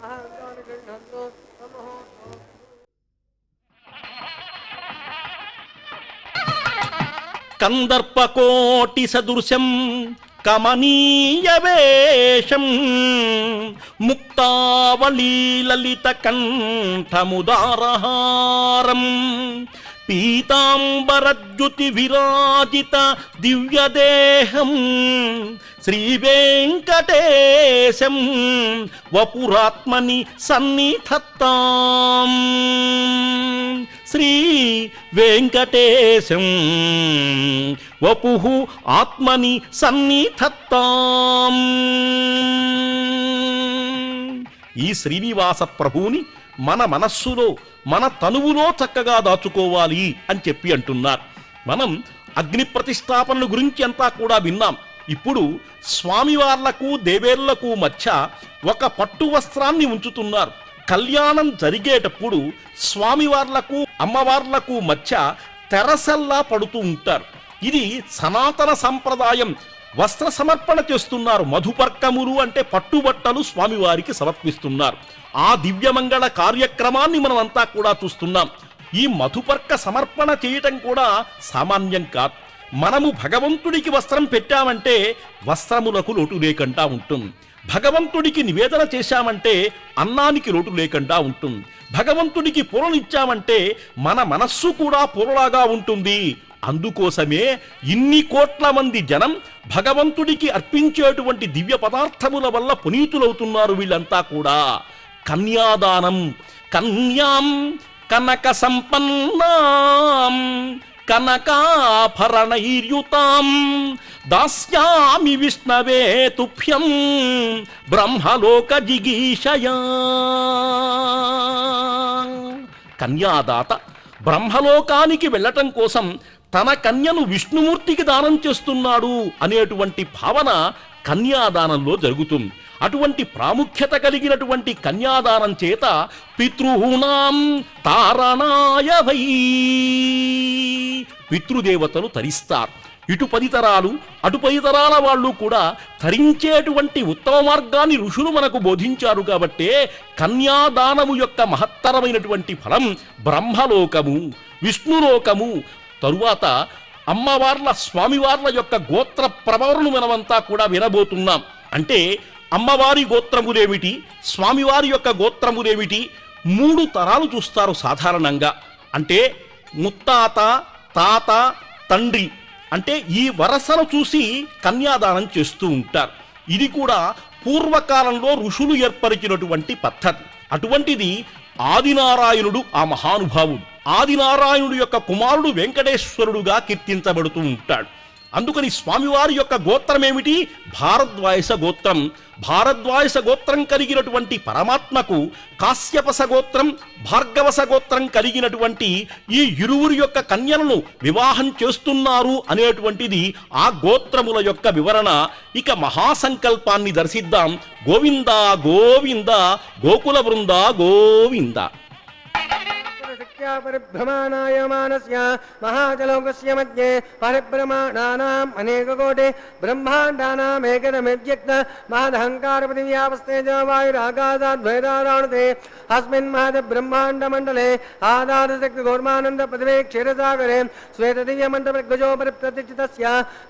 महान्तानि गृह्णन्तु मुहूर्तो కందర్పకోటి సదృశం కమనీయ వేషం ముక్తావళీ లలిత కంఠముదారహారం పీతాంబరద్యుతి విరాజిత దివ్యదేహం శ్రీవేంకటేశం వపురాత్మని సన్నిధత్తాం శ్రీ వెంకటేశం వపుః ఆత్మని సన్నిధత్తాం. ఈ శ్రీనివాస ప్రభువుని మన మనస్సులో మన తనువులో చక్కగా దాచుకోవాలి అని చెప్పి అంటున్నారు. మనం అగ్ని ప్రతిష్టాపనల గురించి అంతా కూడా విన్నాం. ఇప్పుడు స్వామివార్లకు దేవేర్లకు మధ్య ఒక పట్టు వస్త్రాన్ని ఉంచుతున్నారు. కళ్యాణం జరిగేటప్పుడు స్వామివార్లకు అమ్మవార్లకు మధ్య తెరసల్లా పడుతూ ఉంటారు. ఇది సనాతన సంప్రదాయం. వస్త్ర సమర్పణ చేస్తున్నారు. మధుపర్కములు అంటే పట్టుబట్టలు స్వామివారికి సమర్పిస్తున్నారు. ఆ దివ్యమంగళ కార్యక్రమాన్ని మనమంతా కూడా చూస్తున్నాం. ఈ మధుపర్క సమర్పణ చేయటం కూడా సామాన్యం కాదు. మనము భగవంతుడికి వస్త్రం పెట్టామంటే వస్త్రములకు లోటు లేకుండా ఉంటుంది. భగవంతుడికి నివేదన చేశామంటే అన్నానికి లోటు లేకుండా ఉంటుంది. భగవంతుడికి పూలనిచ్చామంటే మన మనస్సు కూడా పూలలాగా ఉంటుంది. అందుకోసమే ఇన్ని కోట్ల మంది జనం భగవంతుడికి అర్పించేటువంటి దివ్య పదార్థముల వల్ల పునీతులవుతున్నారు వీళ్ళంతా కూడా. కన్యాదానం, కన్యాం కనక సంపన్నాం కనకాభరణైర్యుతాం దాస్యామి విష్ణవే తుభ్యం బ్రహ్మలోక జిగీషయా. కన్యాదాత బ్రహ్మలోకానికి వెళ్ళటం కోసం తన కన్యను విష్ణుమూర్తికి దానం చేస్తున్నాడు అనేటువంటి భావన కన్యాదానంలో జరుగుతుంది. అటువంటి ప్రాముఖ్యత కలిగినటువంటి కన్యాదానం చేత పితృహూణాం తారణాయ వై పితృదేవతలు తరిస్తారు. ఇటు 10 తరాలు అటు 10 తరాల వాళ్ళు కూడా తరించేటువంటి ఉత్తమ మార్గాన్ని ఋషులు మనకు బోధించారు. కాబట్టే కన్యాదానము యొక్క మహత్తరమైనటువంటి ఫలం బ్రహ్మలోకము, విష్ణులోకము. తరువాత అమ్మవార్ల స్వామివార్ల యొక్క గోత్ర ప్రభావాలను మనమంతా కూడా వినబోతున్నాం. అంటే అమ్మవారి గోత్రములేమిటి, స్వామివారి యొక్క గోత్రములేమిటి, 3 తరాలు చూస్తారు సాధారణంగా. అంటే ముత్తాత, తాత, తండ్రి అంటే ఈ వరసను చూసి కన్యాదానం చేస్తూ ఉంటారు. ఇది కూడా పూర్వకాలంలో ఋషులు ఏర్పరిచినటువంటి పద్ధతి. అటువంటిది ఆదినారాయణుడు ఆ మహానుభావుడు. ఆదినారాయణుడు యొక్క కుమారుడు వెంకటేశ్వరుడుగా కీర్తించబడుతూ ఉంటాడు. అందుకని స్వామివారి యొక్క గోత్రం ఏమిటి? భారద్వాయస గోత్రం. భారద్వాయస గోత్రం కలిగినటువంటి పరమాత్మకు కాశ్యపస గోత్రం, భార్గవస గోత్రం కలిగినటువంటి ఈ ఇరువురి యొక్క కన్యలను వివాహం చేస్తున్నారు అనేటువంటిది ఆ గోత్రముల యొక్క వివరణ. ఇక మహాసంకల్పాన్ని దర్శిద్దాం. గోవింద గోవింద గోకుల బృంద గోవింద. तस्या परिभ्रमणायमानस्य महाजलोकस्य मध्ये परिभ्रमणानाम् अनेककोटि ब्रह्माण्डानाम् एकदमिव्यक्त महदहङ्कारपृथिव्यापस्तेज वायुरागादाद्वैदाराणुते अस्मिन् महद ब्रह्माण्डमण्डले आधारशक्तिघोर्मानन्द पृथिवे क्षीरसागरे श्वेतदिव्यमण्डलप्रज्ञजोपरि प्रतिष्ठितस्य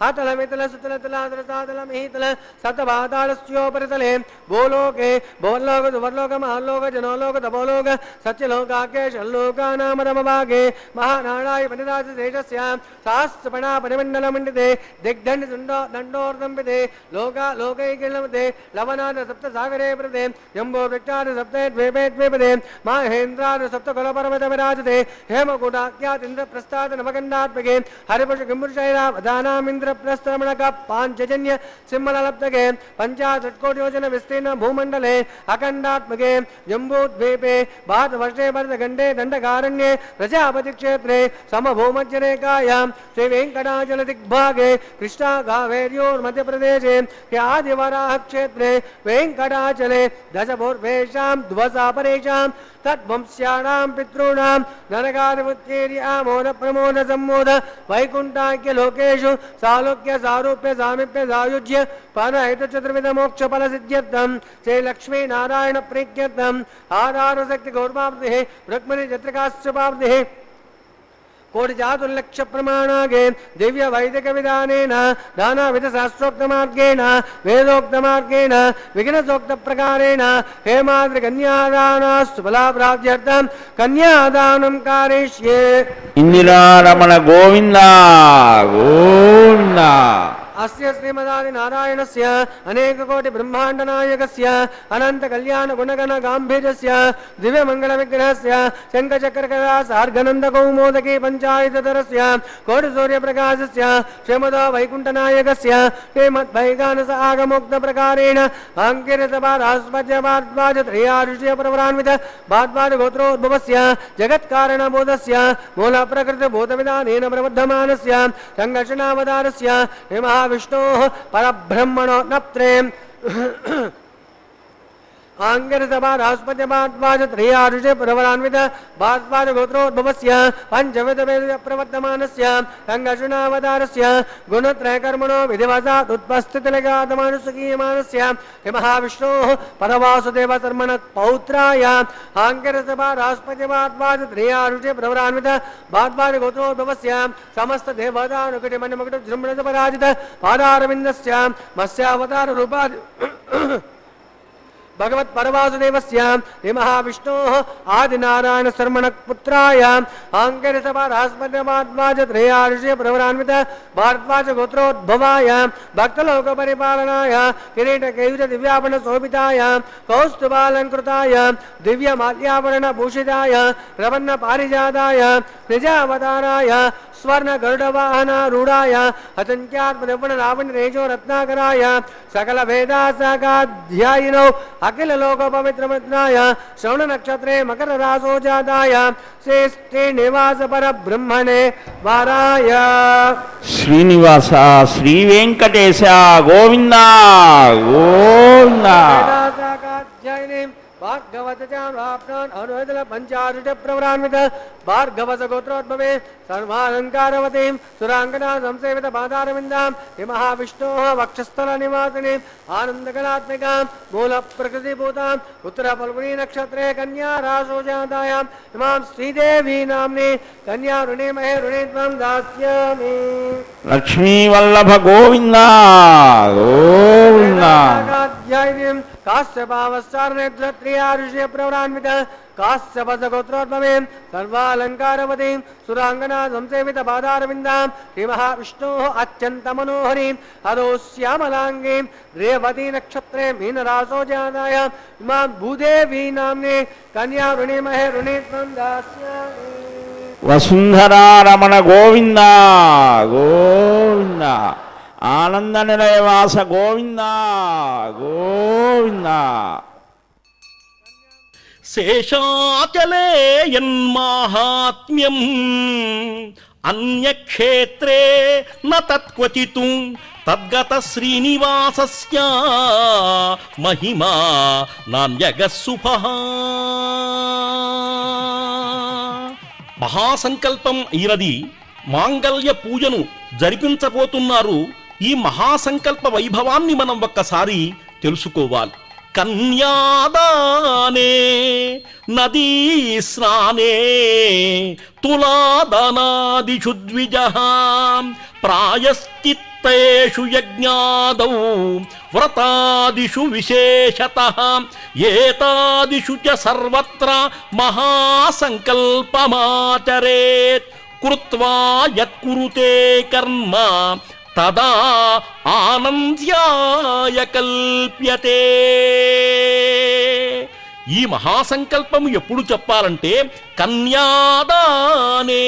अतलमितल सुतलतलादरसादलमिहितल सतपातालस्योपरितले भूलोके भुवर्लोक सुवर्लोक महालोक जनोलोक तपोलोक सत्यलोकाख्ये षल्लोकानामरमभागे महानाराय पनिराजशेषस्य सहस्रपणा परिमण्डलमण्डिते दिग्दण्डदण्डोर्दम्बिते लोका लोकैकिलमते लवनाद सप्तसागरे प्रते जम्बो वृक्षाद सप्ते द्वीपे द्वीपदे महेन्द्राद सप्तकुलपर्वतविराजते हेमकूटाख्यातिन्द्रप्रस्थाद नवगण्डात्मके हरिपुरुष किंपुरुषैरावधानामिन्द्रप्रस्थरमणक पाञ्चजन्य सिंहलप्तके पञ्चाशत्कोटियोजन विस्तीर्ण भूमण्डले अखण्डात्मके जम्बूद्वीपे भारतवर्षे भरतखण्डे दण्डकारण्ये प्रजापतिक्षेत्रे समभूमध्यरेखायां श्रीवेङ्कटाचलदिग्भागे कृष्णाकावेर्योर्मध्यप्रदेशे आदिवराहक्षेत्रे वेङ्कटाचले दशपूर्वेषां द्वसापरेषां तद्वंस्याणां पितॄणां नरकादिवृत्तेर्यामोद सम्मोद वैकुण्ठाख्यलोकेषु सालोक्य सारूप्य सामीप्य सायुज्य परहितचतुर्विध मोक्षफलसिद्ध्यर्थं श्रीलक्ष्मीनारायण प्रीत्यर्थम् आधारशक्तिगौर्वाब्धिः रुक्मिणी चित्रकाश्यपाब्धिः कोटिजातुर्लक्ष प्रमाणागे दिव्य वैदिक विधानेन नानाविध शास्त्रोक्तमार्गेण वेदोक्तमार्गेण विघ्नसोक्त प्रकारेण हेमाद्रि कन्यादानास्तु फलाप्राप्त्यर्थं कन्यादानं कारयिष्ये। इंदिरारमण गोविंद गोविंद। अस्य श्रीमदादि नारायणस्य अनेककोटि ब्रह्माण्डनायकस्य अनंत कल्याण गुणगण गांभीर्यस्य दिव्य मंगल विग्रहस्य शंखचक्रकरा सार्घनंद कौमोदकी पंचायतधरस्य कोटि सूर्य प्रकाशस्य श्रीमदा वैकुंठनायकस्य श्रीमद्वैगानस आगमोक्त प्रकारेण अंकिरतपारास्पद्यपाद्वाज त्रयाऋषि प्रवरान्वित भाद्वाज गोत्रोद्भवस्य जगत्कारणबोधस्य मूल प्रकृति भूतविधानेन प्रबद्धमानस्य संघर्षणावतारस्य विष्णोः परब्रह्मणो नप्त्रे आंगिरसभारास्पद्यपाद्वाज त्रयाऋषि प्रवरान्वित भाद्वाज गोत्रोद्भवस्य पंचविध प्रवर्तमानस्य संघर्षणावतारस्य गुणत्रयकर्मणो विधिवशात् उत्पस्थितिलगातमानुसुखीयमानस्य महाविष्णोः परवासुदेव शर्मण पौत्राय आंगिरसभारास्पद्यपाद्वाज त्रयाऋषि प्रवरान्वित भाद्वाज गोत्रोद्भवस्य समस्त देवतानुकुटिमण्डमकुट जृम्भणपराजित पादारविन्दस्य मत्स्यावतार रूपादि भगवत् परवासुदेवस्य महाविष्णोः आदिनारायण शर्मण पुत्राय आंकिरसभारास्पद्यपाद्वाज त्रयाऋषि प्रवरान्वित भारद्वाज गोत्रोद्भवाय भक्तलोक परिपालनाय किरीटकेयूर दिव्याभरण शोभिताय कौस्तुभालंकृताय दिव्य माल्याभरण भूषिताय प्रपन्न पारिजाताय निजावताराय स्वर्ण गरुडवाहनारूढाय अतंत्यात्मदेवण रावण रेजो रत्नाकराय सकल वेदासागाध्यायिनो अखिल लोक पवित्रमित्राय श्रवण नक्षत्रे मकर रासो जाताय श्रेष्ठे निवास पर ब्रह्मणे वाराय श्रीनिवास श्री वेंकटेश गोविंद गोविंद। भार्गवतचाप्रान् अनुदल पंचारुष प्रवरान्वित भार्गवस गोत्रोद्भवे सर्वालंकारवतीं सुरांगना संसेवित पादारविन्दां महाविष्णोः वक्षस्थल निवासिनीं आनन्दकलात्मिकां मूल प्रकृतिभूताम् उत्तर फल्गुनी नक्षत्रे कन्या रासो जातायां इमां श्रीदेवी नाम्नी कन्या ऋणीमहे ऋणीत्वं दास्यामि। लक्ष्मी वल्लभ गोविंद गोविंद। काश्यपावस्सारनेत्र त्रयाऋषि प्रवरान्वित काश्यपस गोत्रोद्भवे सर्वालंकारवतीं सुरांगना संसेवित पादारविन्दां श्रीमहाविष्णोः अत्यन्त मनोहरीं अदो श्यामलांगीं रेवती नक्षत्रे मीनरासो जाताय इमां भूदेवी नाम्नी कन्या ऋणीमहे ऋणीत्वं दास्यामि। वसुंधरा रमण गोविंद गोविंद। आनंद निलयवास गोविंद गोविंद। శేషాచలే యన్మాహాత్మ్యం అన్యక్షేత్రే న తత్క్వచితు తద్గత శ్రీనివాసస్య మహిమా నాన్యగస్సుభః. మహాసంకల్పం అయినది మాంగళ్య పూజను జరిపించబోతున్నారు. ఈ మహాసంకల్ప వైభవాన్ని మనం ఒక్కసారి తెలుసుకోవాలి. కన్యాదానే నదీ స్నానే తులాదనాదిషు ద్విజః ప్రాయశ్చిత్తేషు యజ్ఞాదౌ వ్రతాదిషు విశేషతః ఏతాదిషు చ సర్వత్ర మహాసంకల్పమాచరేత్ కృత్వా యత్కురుతే కర్మ తదా ఆనంద్యాయ కల్ప్యతే. ఈ మహాసంకల్పము ఎప్పుడు చెప్పాలంటే కన్యాదానే,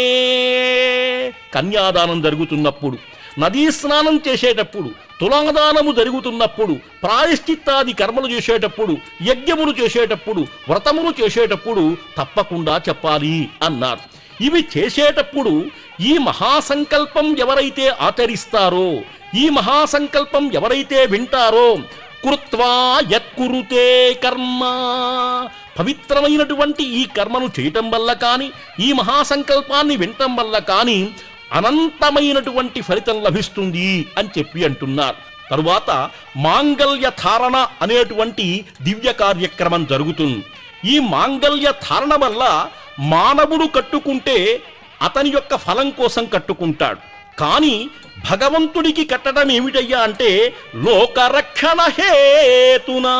కన్యాదానం జరుగుతున్నప్పుడు, నదీ స్నానం చేసేటప్పుడు, తులాదానము జరుగుతున్నప్పుడు, ప్రాయశ్చిత్తాది కర్మలు చేసేటప్పుడు, యజ్ఞములు చేసేటప్పుడు, వ్రతములు చేసేటప్పుడు తప్పకుండా చెప్పాలి అన్నారు. ఇవి చేసేటప్పుడు ఈ మహాసంకల్పం ఎవరైతే ఆచరిస్తారో, ఈ మహాసంకల్పం ఎవరైతే వింటారో, కృత్వా యత్కురుతే కర్మ, పవిత్రమైనటువంటి ఈ కర్మను చేయటం వల్ల కానీ, ఈ మహాసంకల్పాన్ని వినటం వల్ల కానీ అనంతమైనటువంటి ఫలితం లభిస్తుంది అని చెప్పి అంటున్నారు. తరువాత మాంగళ్య ధారణ అనేటువంటి దివ్య కార్యక్రమం జరుగుతుంది. ఈ మాంగళ్య ధారణ వల్ల మానవుడు కట్టుకుంటే అతని యొక్క ఫలం కోసం కట్టుకుంటాడు. కానీ భగవంతుడికి కట్టడం ఏమిటయ్యా అంటే లోకరక్షణ హేతునా,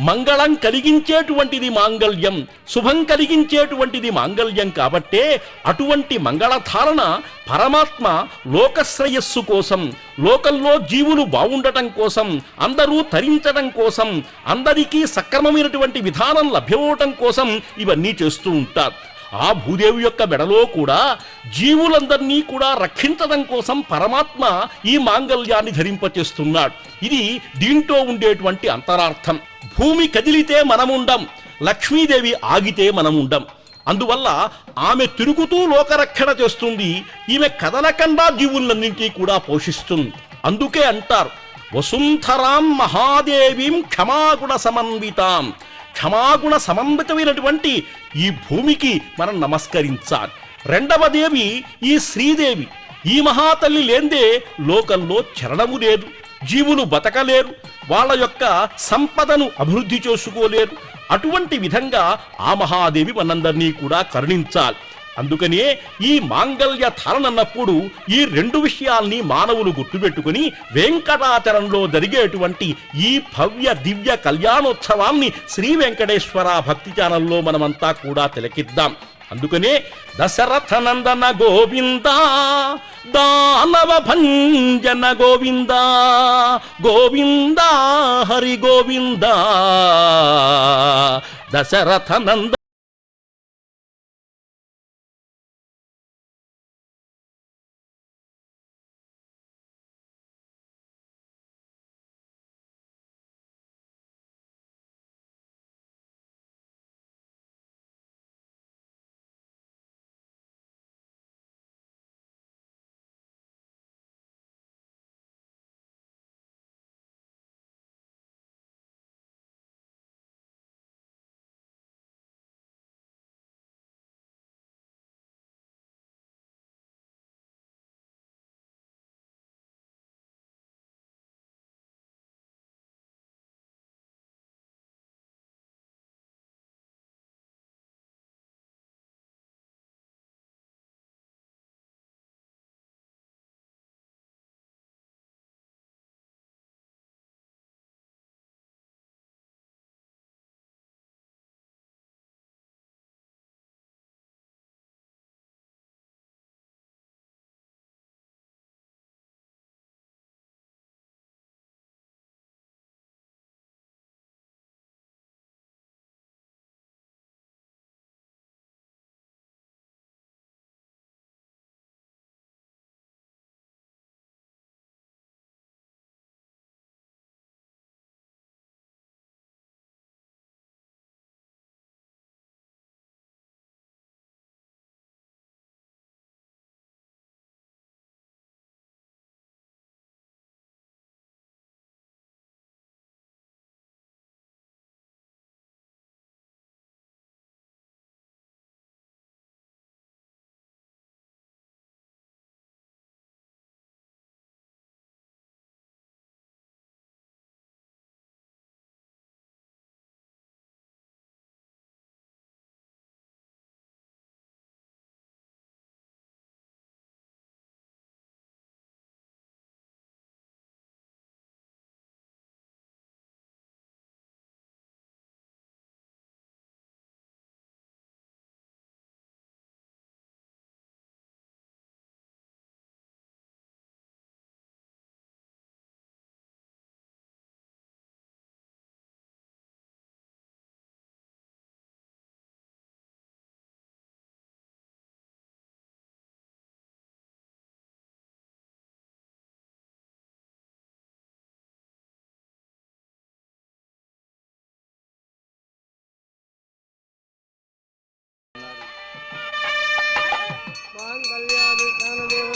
మంగళం కలిగించేటువంటిది మాంగళ్యం, శుభం కలిగించేటువంటిది మాంగళ్యం. కాబట్టే అటువంటి మంగళధారణ పరమాత్మ లోకశ్రేయస్సు కోసం, లోకంలో జీవులు బాగుండటం కోసం, అందరూ తరించడం కోసం, అందరికీ సక్రమమైనటువంటి విధానం లభ్యమవటం కోసం ఇవన్నీ చేస్తూ ఉంటారు. ఆ భూదేవి యొక్క మెడలో కూడా జీవులందరినీ కూడా రక్షించడం కోసం పరమాత్మ ఈ మాంగళ్యాన్ని ధరింపచేస్తున్నాడు. ఇది దీంట్లో ఉండేటువంటి అంతరార్థం. భూమి కదిలితే మనముండం, లక్ష్మీదేవి ఆగితే మనముండం. అందువల్ల ఆమె తిరుగుతూ లోకరక్షణ చేస్తుంది. ఈమె కదలకుండా జీవులన్నింటినీ కూడా పోషిస్తుంది. అందుకే అంటారు వసుంధరాం మహాదేవీం క్షమాగుణ సమన్వితాం. క్షమాగుణ సమన్వితమైనటువంటి ఈ భూమికి మనం నమస్కరించాలి. రెండవ దేవి ఈ శ్రీదేవి. ఈ మహాతల్లి లేందే లోకంలో చరణము లేదు, జీవులు బతకలేరు, వాళ్ళ యొక్క సంపదను అభివృద్ధి చేసుకోలేరు. అటువంటి విధంగా ఆ మహాదేవి మనందరినీ కూడా కరుణించాలి. అందుకనే ఈ మాంగళ్య ధారణ అన్నప్పుడు ఈ రెండు విషయాల్ని మానవులు గుర్తుపెట్టుకుని వెంకటాచలంలో జరిగేటువంటి ఈ భవ్య దివ్య కళ్యాణోత్సవాన్ని శ్రీ వెంకటేశ్వర భక్తి ఛానల్లో మనమంతా కూడా తిలకిద్దాం. అందుకనే దశరథ నందన గోవింద, దానవ భంజన గోవింద, గోవింద హరి గోవింద, దశరథ నంద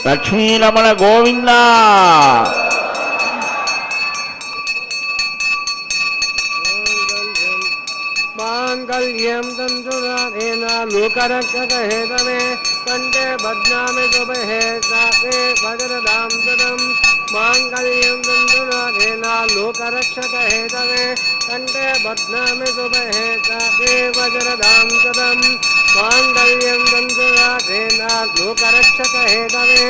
లక్ష్మీరమణ గోవింద. माङ्गल्यं तन्तुरानेन लोकरक्षकहेतवे कण्ठे बध्नामि शुभे साके वज्रदां सदम् माङ्गल्यं तन्तुरानेन लोकरक्षकहेतवे कण्ठे बध्नामि शुभे साके वज्रदां सदम् माङ्गल्यं तन्तुरानेन लोकरक्षकहेतवे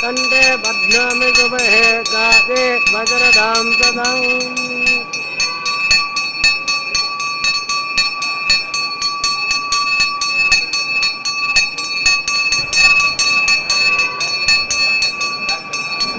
कण्ठे बध्नामि शुभे साके वज्रदां सदम्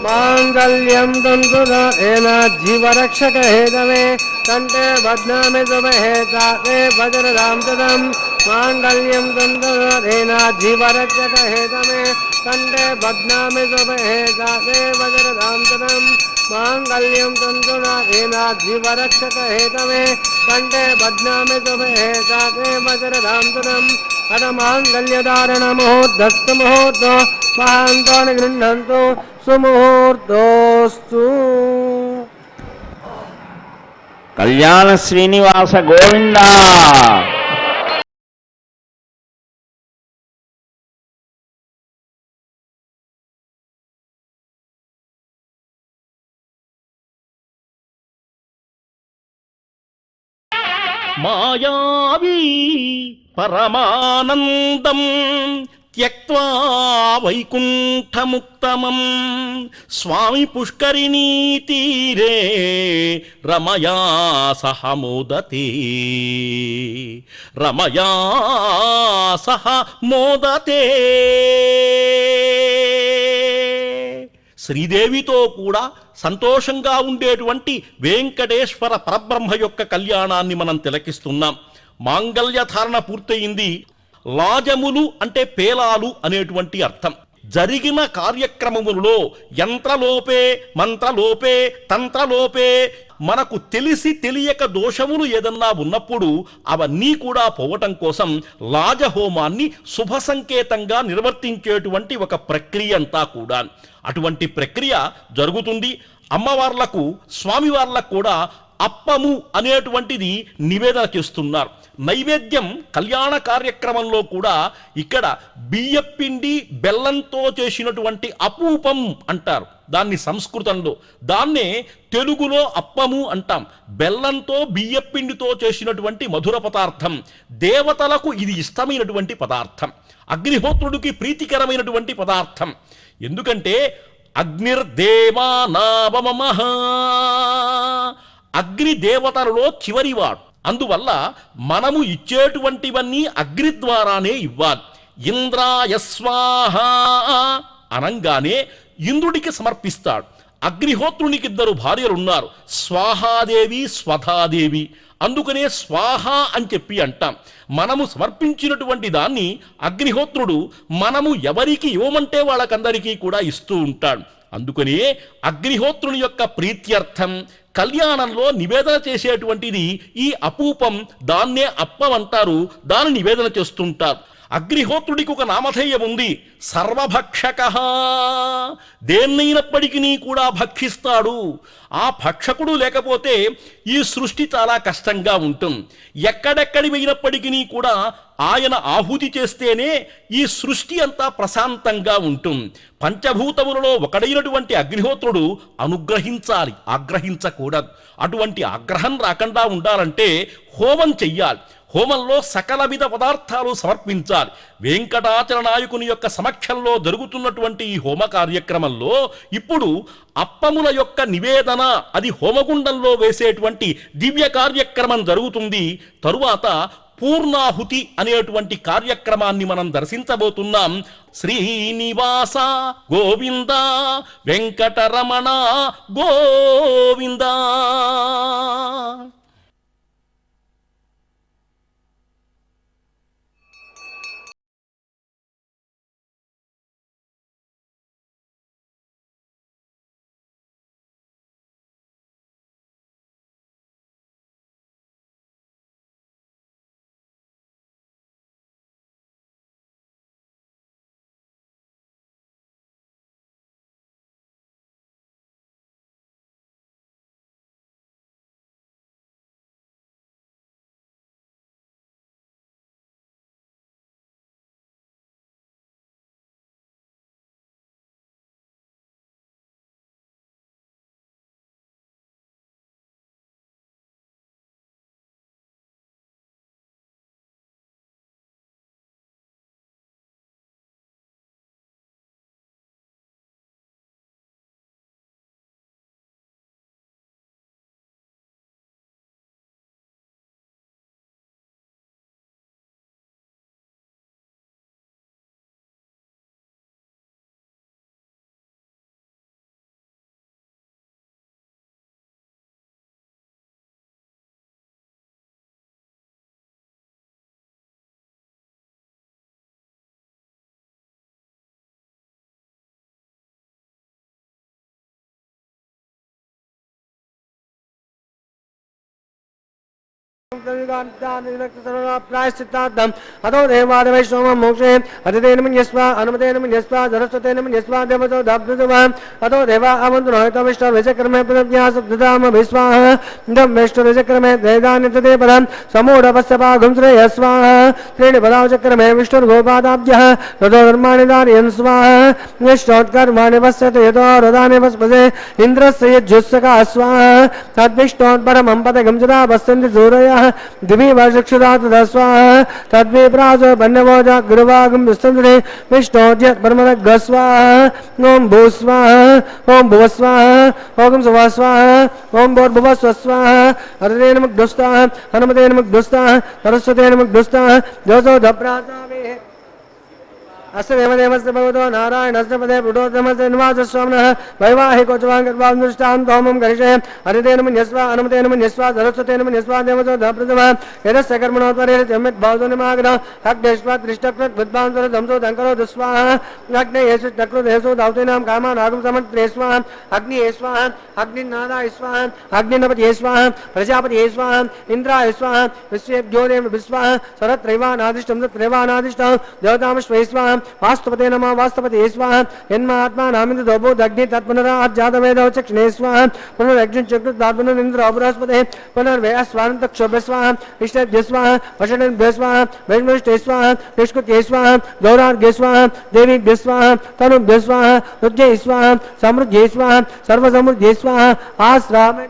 माङ्गल्यं तन्तुरेण जीवरक्षकहेतवे कण्ठे बध्नामि शुभे साके वज्रदां सदम् माङ्गल्यं तन्तुरेण जीवरक्षकहेतवे कण्ठे बध्नामि शुभे साके वज्रदां सदम् माङ्गल्यं तन्तुरेण जीवरक्षकहेतवे कण्ठे बध्नामि शुभे साके वज्रदां सदम् अथ माङ्गल्यधारणमुहूर्तस्तमुहूर्तो महान्तानि गृह्णन्तु సుముహూర్తోస్తు. కళ్యాణ శ్రీనివాస గోవింద. మాయావీ పరమానందం త్యక్త్వా వైకుంఠముక్తమం స్వామి పుష్కరిణీ తీరే రమయా సహ మోదతే రమయా సహ మోదతే. శ్రీదేవితో కూడా సంతోషంగా ఉండేటువంటి వెంకటేశ్వర పరబ్రహ్మ యొక్క కళ్యాణాన్ని మనం తిలకిస్తున్నాం. మాంగళ్యధారణ పూర్తయింది. లాజములు అంటే పేలాలు అనేటువంటి అర్థం. జరిగిన కార్యక్రమములలో యంత్రలోపే మంత్రలోపే తంత్రలోపే మనకు తెలిసి తెలియక దోషములు ఏదన్నా ఉన్నప్పుడు అవన్నీ కూడా పోవటం కోసం లాజహోమాన్ని శుభ సంకేతంగా నిర్వర్తించేటువంటి ఒక ప్రక్రియ అంతా కూడా. అటువంటి ప్రక్రియ జరుగుతుంది. అమ్మవార్లకు స్వామివార్లకు కూడా అప్పము అనేటువంటిది నివేదన చేస్తున్నారు. నైవేద్యం కళ్యాణ కార్యక్రమంలో కూడా ఇక్కడ బియ్యపిండి బెల్లంతో చేసినటువంటి అపూపం అంటారు దాన్ని సంస్కృతంలో. దాన్నే తెలుగులో అప్పము అంటాం. బెల్లంతో బియ్యపిండితో చేసినటువంటి మధుర పదార్థం. దేవతలకు ఇది ఇష్టమైనటువంటి పదార్థం, అగ్నిహోత్రుడికి ప్రీతికరమైనటువంటి పదార్థం. ఎందుకంటే అగ్నిర్దేవానావమః, అగ్ని దేవతలలో చివరివాడు. అందువల్ల మనము ఇచ్చేటువంటివన్నీ అగ్ని ద్వారానే ఇవ్వాలి. ఇంద్రాయ స్వాహ అనంగానే ఇంద్రుడికి సమర్పిస్తాడు. అగ్నిహోత్రునికి ఇద్దరు భార్యలున్నారు, స్వాహాదేవి స్వధాదేవి. అందుకనే స్వాహ అని చెప్పి అంటాం. మనము సమర్పించినటువంటి దాన్ని అగ్నిహోత్రుడు మనము ఎవరికి ఇవ్వమంటే వాళ్ళకందరికీ కూడా ఇస్తూ ఉంటాడు. అందుకనే అగ్నిహోత్రుని యొక్క ప్రీత్యర్థం కళ్యాణంలో నివేదన చేసేటువంటిది ఈ అపూపం. దాన్నే అప్పం అంటారు. దాన్ని నివేదన చేస్తుంటారు. అగ్నిహోత్రుడికి ఒక నామధేయం ఉంది, సర్వభక్షక. దేన్నైనప్పటికీ కూడా భక్షిస్తాడు. ఆ భక్షకుడు లేకపోతే ఈ సృష్టి చాలా కష్టంగా ఉంటుంది. ఎక్కడెక్కడి అయినప్పటికీ కూడా ఆయన ఆహుతి చేస్తేనే ఈ సృష్టి అంతా ప్రశాంతంగా ఉంటుంది. పంచభూతములలో ఒకడైనటువంటి అగ్నిహోత్రుడు అనుగ్రహించాలి, ఆగ్రహించకూడదు. అటువంటి ఆగ్రహం రాకుండా ఉండాలంటే హోమం చెయ్యాలి. హోమంలో సకల విధ పదార్థాలు సమర్పించాలి. వెంకటాచల నాయకుని యొక్క సమక్షంలో జరుగుతున్నటువంటి ఈ హోమ కార్యక్రమంలో ఇప్పుడు అప్పముల యొక్క నివేదన, అది హోమగుండంలో వేసేటువంటి దివ్య కార్యక్రమం జరుగుతుంది. తరువాత పూర్ణాహుతి అనేటువంటి కార్యక్రమాన్ని మనం దర్శించబోతున్నాం. శ్రీనివాస గోవింద, వెంకటరమణ గోవింద. प्रायश्चित्तार्थम् अतो देवादिवैष्णवं मोक्षे अतिथेन मन्यस्व अनुमतेन मन्यस्व सरस्वतेन मन्यस्व देवतो दाब्दुवान् अतो देवा अवन्तुनोहितविष्ट विजक्रमे पदव्यासब्दधाम विस्वाह दम्मेष्ट विजक्रमे वेदानितते पदं समूढवस्यपाघुं श्रेयस्वाह त्रीणि पदावचक्रमे विष्णुर्गोपादाब्जः ततो धर्माणि धारयन् स्वाहा निष्ठोत्कर्माणि वस्यते यतो रदानि वस्पदे इन्द्रस्य यज्जुस्सका स्वाहा तद्विष्णोत्परमं पदगं सदा वसन्ति सूरयः दिवि वर्षक्षुरा तदा स्वाहा तद्विप्रासो बन्नवोजा गुरुवागं विस्तन्ते विष्णोद्यत्परमदग्ग स्वाहा ॐ भूस्वाहा ॐ भुवस्वाहा ॐ सुवस्वाहा ॐ भूर्भुवस्व स्वाहा हरतेन मुग्धुस्ताः हनुमतेन मुग्धुस्ताः सरस्वतेन मुग्धुस्ताः जोसो दप्रासावे अस्य देवदेवस्य भगवतो नारायणस्य पदे पुरोतमस्य निवासस्वामिनः वैवाहिकोचवाङ्गर्वानुष्ठान् होमं करिष्ये हरितेन मन्यस्व अनुमतेन मन्यस्व सरस्वतेन मन्यस्व देवतो धप्रथमः यदस्य कर्मणोत्तरे जमित् भवतो निमाग्नः अग्नेश्वा त्रिष्टकृत् विद्वांसर धंसो धङ्करो दुस्वाहा अग्ने येषु चक्रुदेषु दावतीनां कामान् आगम समन्त्रे स्वाहा अग्निये स्वाहा अग्निनादाय स्वाहा अग्निनपतये स्वाहा प्रजापतये स्वाहा इन्द्राय स्वाहा विश्वेभ्यो देव विस्वाहा सरत्रैवानादिष्टं तत्रैवानादिष्टं देवतामश्वै स्वाहा वास्तुपते नमः वास्तुपते स्वाहा यन्मात्मा नामिन्द्र दोबो दग्नि तत्पुनराजातवेदो चक्षणे स्वाहा पुनरग्नि चक्रुदात्मनिन्द्र बृहस्पते पुनर्वय स्वानंत क्षोभ्य स्वाहा इष्टेभ्य स्वाहा वषडेभ्य स्वाहा वैष्णुष्टे स्वाहा निष्कृत्ये स्वाहा गौरार्घ्ये स्वाहा देवीभ्य स्वाहा तनुभ्य स्वाहा रुद्ध्ये स्वाहा समृद्ध्ये स्वाहा सर्वसमृद्ध्ये स्वाहा आश्रामे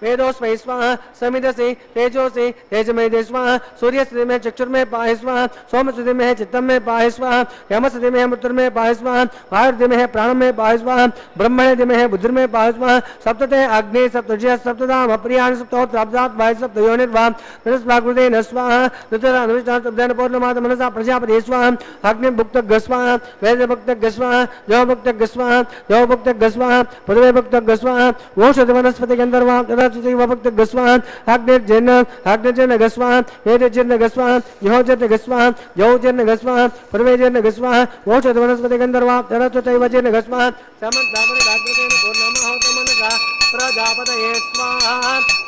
वेदोस्मै स्वाहा समिदसि तेजोसि तेजमेदे स्वाहा सूर्यस्थिति में चक्षुर में पाहि स्वाहा सोमस्थिति में चित्तम में पाहि स्वाहा यमस्थिति में मृत्यु में पाहि स्वाहा वायुर्दि में प्राण में पाहि स्वाहा ब्रह्मणि में बुद्धि में पाहि स्वाहा सप्तते अग्नि सप्तजय सप्तधाम अप्रियाणि सप्तोत्राब्दात् वायु सप्तयोनिर्वाम निरस्वाकृते न स्वाहा ऋतुरानुष्ठान पौर्णमात मनसा प्रजापति स्वाहा अग्नि भुक्त स्वाहा वेद भुक्त स्वाहा यो भुक्त स्वाहा यो भुक्त स्वाहा पृथ्वी भुक्त स्वाहा ओषध वनस्पति गंधर्व भक्त गस्वान अग्निर्जन गस्वान वेदजन गस्वान यहोजन गस्वान यहोजन गस्वान प्रवेजन गस्वान ओषध वनस्पति गंधर्व तरत्वैवजन गस्वान समन्तामनि भाग्यतेन पूर्णमाहुतमनसा प्रजापतये स्वाहा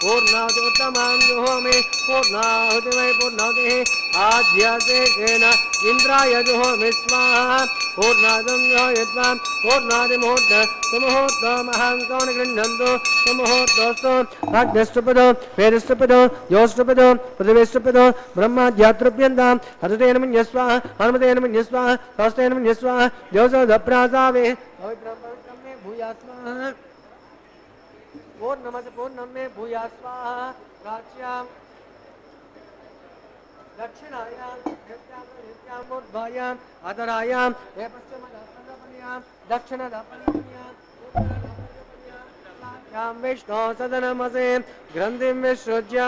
पूर्णाहुतिमुत्तमां जुहोमि पूर्णाहुति वै पूर्णाहुतिः आद्यसेकेन इन्द्राय जुहोमि स्वाहा पूर्णादं यत्वां पूर्णादिमुहूर्त सुमुहूर्तमहं कौन गृह्णन्तु सुमुहूर्तोऽस्तु अग्निष्टपदो वेदष्टपदो योष्टपदो पृथिवीष्टपदो ब्रह्माद्यातृप्यन्तां हततेन मन्यस्वा हनुमतेन मन्यस्वा हस्तेन मन्यस्वा योजोदप्रासावे पवित्रं पवित्रं मे भूयास्वाहा पूर्णमस्य पूर्णं मे भूयास्वाहा प्राच्यां दक्षिणायां नित्यामोद्भायाम् अधरायां हे पश्चिमदर्पणपन्यां दक्षिणदर्पणपन्यां विष्णो सदनमसे ग्रन्थिं विसृज्य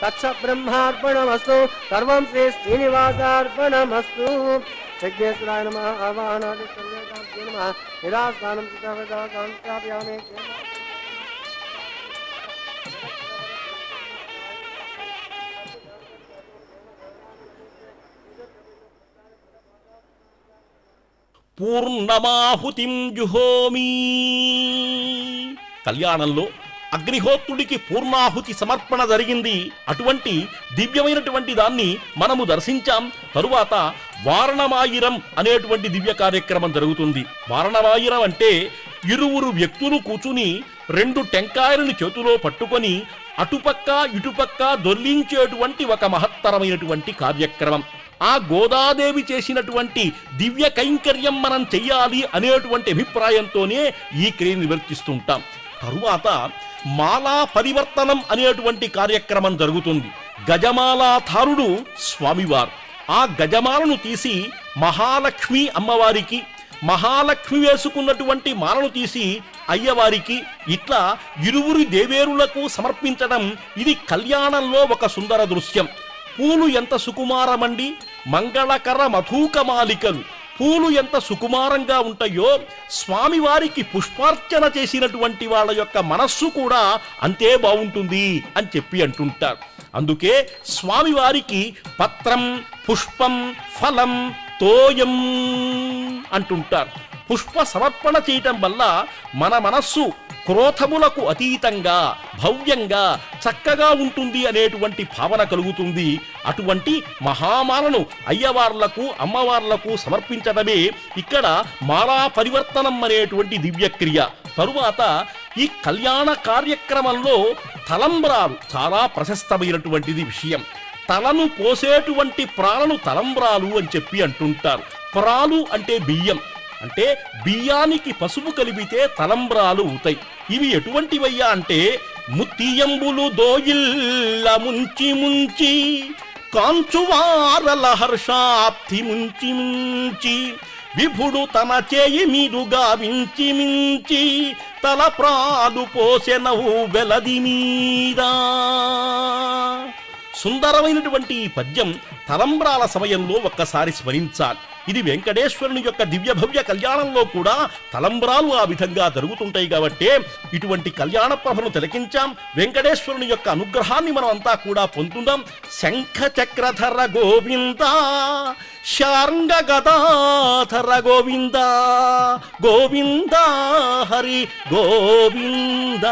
తక్ష బ్రహ్మార్పణమస్తు సర్వం శ్రీ శ్రీనివాసార్పణమస్తు యజ్ఞేశ్వరాయ నమః ఆవాహనాది సర్వేదాభ్యో నమః నిరాస్థానం చిత్తవదాకాం స్థాపయామి పూర్ణమాహుతిం జుహోమి. కళ్యాణంలో అగ్నిహోత్రుడికి పూర్ణాహుతి సమర్పణ జరిగింది. అటువంటి దివ్యమైనటువంటి దాన్ని మనము దర్శించాం. తరువాత వారణమాయిరం అనేటువంటి దివ్య కార్యక్రమం జరుగుతుంది. వారణమాయిరం అంటే ఇరువురు వ్యక్తులు కూర్చుని 2 టెంకాయలను చేతిలో పట్టుకొని అటుపక్క ఇటుపక్క దొర్లించేటువంటి ఒక మహత్తరమైనటువంటి కార్యక్రమం. ఆ గోదాదేవి చేసినటువంటి దివ్య కైంకర్యం మనం చెయ్యాలి అనేటువంటి అభిప్రాయంతోనే ఈ క్రియను నిర్వర్తిస్తుంటాం. తరువాత మాలా పరివర్తనం అనేటువంటి కార్యక్రమం జరుగుతుంది. గజమాలాధారుడు స్వామివారు ఆ గజమాలను తీసి మహాలక్ష్మి అమ్మవారికి, మహాలక్ష్మి వేసుకున్నటువంటి మాలను తీసి అయ్యవారికి, ఇట్లా ఇరువురి దేవేరులకు సమర్పించడం ఇది కళ్యాణంలో ఒక సుందర దృశ్యం. పూలు ఎంత సుకుమారమండి, మంగళకర మధుకమాలికలు. పూలు ఎంత సుకుమారంగా ఉంటాయో స్వామివారికి పుష్పార్చన చేసినటువంటి వాళ్ళ యొక్క మనస్సు కూడా అంతే బాగుంటుంది అని చెప్పి అంటుంటారు. అందుకే స్వామివారికి పత్రం, పుష్పం, ఫలం, తోయం అంటుంటారు. పుష్ప సమర్పణ చేయటం వల్ల మన మనస్సు క్రోధములకు అతీతంగా భవ్యంగా చక్కగా ఉంటుంది అనేటువంటి భావన కలుగుతుంది. అటువంటి మహామాలను అయ్యవార్లకు అమ్మవార్లకు సమర్పించడమే ఇక్కడ మాలా పరివర్తనం అనేటువంటి దివ్యక్రియ. తరువాత ఈ కళ్యాణ కార్యక్రమంలో తలంబ్రాలు చాలా ప్రశస్తమైనటువంటిది విషయం. తలను పోసేటువంటి ప్రాలను తలంబ్రాలు అని చెప్పి అంటుంటారు. ప్రాలు అంటే బియ్యం, అంటే బియ్యానికి పసుపు కలిపితే తలంబ్రాలు అవుతాయి. ఇవి ఎటువంటివయ్యా అంటే ముత్తియంబులు దోయిల్ల ముంచి ముంచి కాంచువారల హర్షాప్తి ముంచి ముంచి విభుడు తన చేయి మీదుగా వించి మించి తల ప్రాలు పోసెనవు వెలది మీదా. సుందరమైనటువంటి ఈ పద్యం తలంబ్రాల సమయంలో ఒక్కసారి స్మరించాలి. ఇది వెంకటేశ్వరుని యొక్క దివ్య భవ్య కళ్యాణంలో కూడా తలంబ్రాలు ఆ విధంగా జరుగుతుంటాయి. కాబట్టి ఇటువంటి కళ్యాణ ప్రభను తిలకించాం. వెంకటేశ్వరుని యొక్క అనుగ్రహాన్ని మనం అంతా కూడా పొందుదాం. శంఖ చక్రధర గోవింద, శార్ంగ గదాధర గోవింద, గోవింద హరి గోవింద.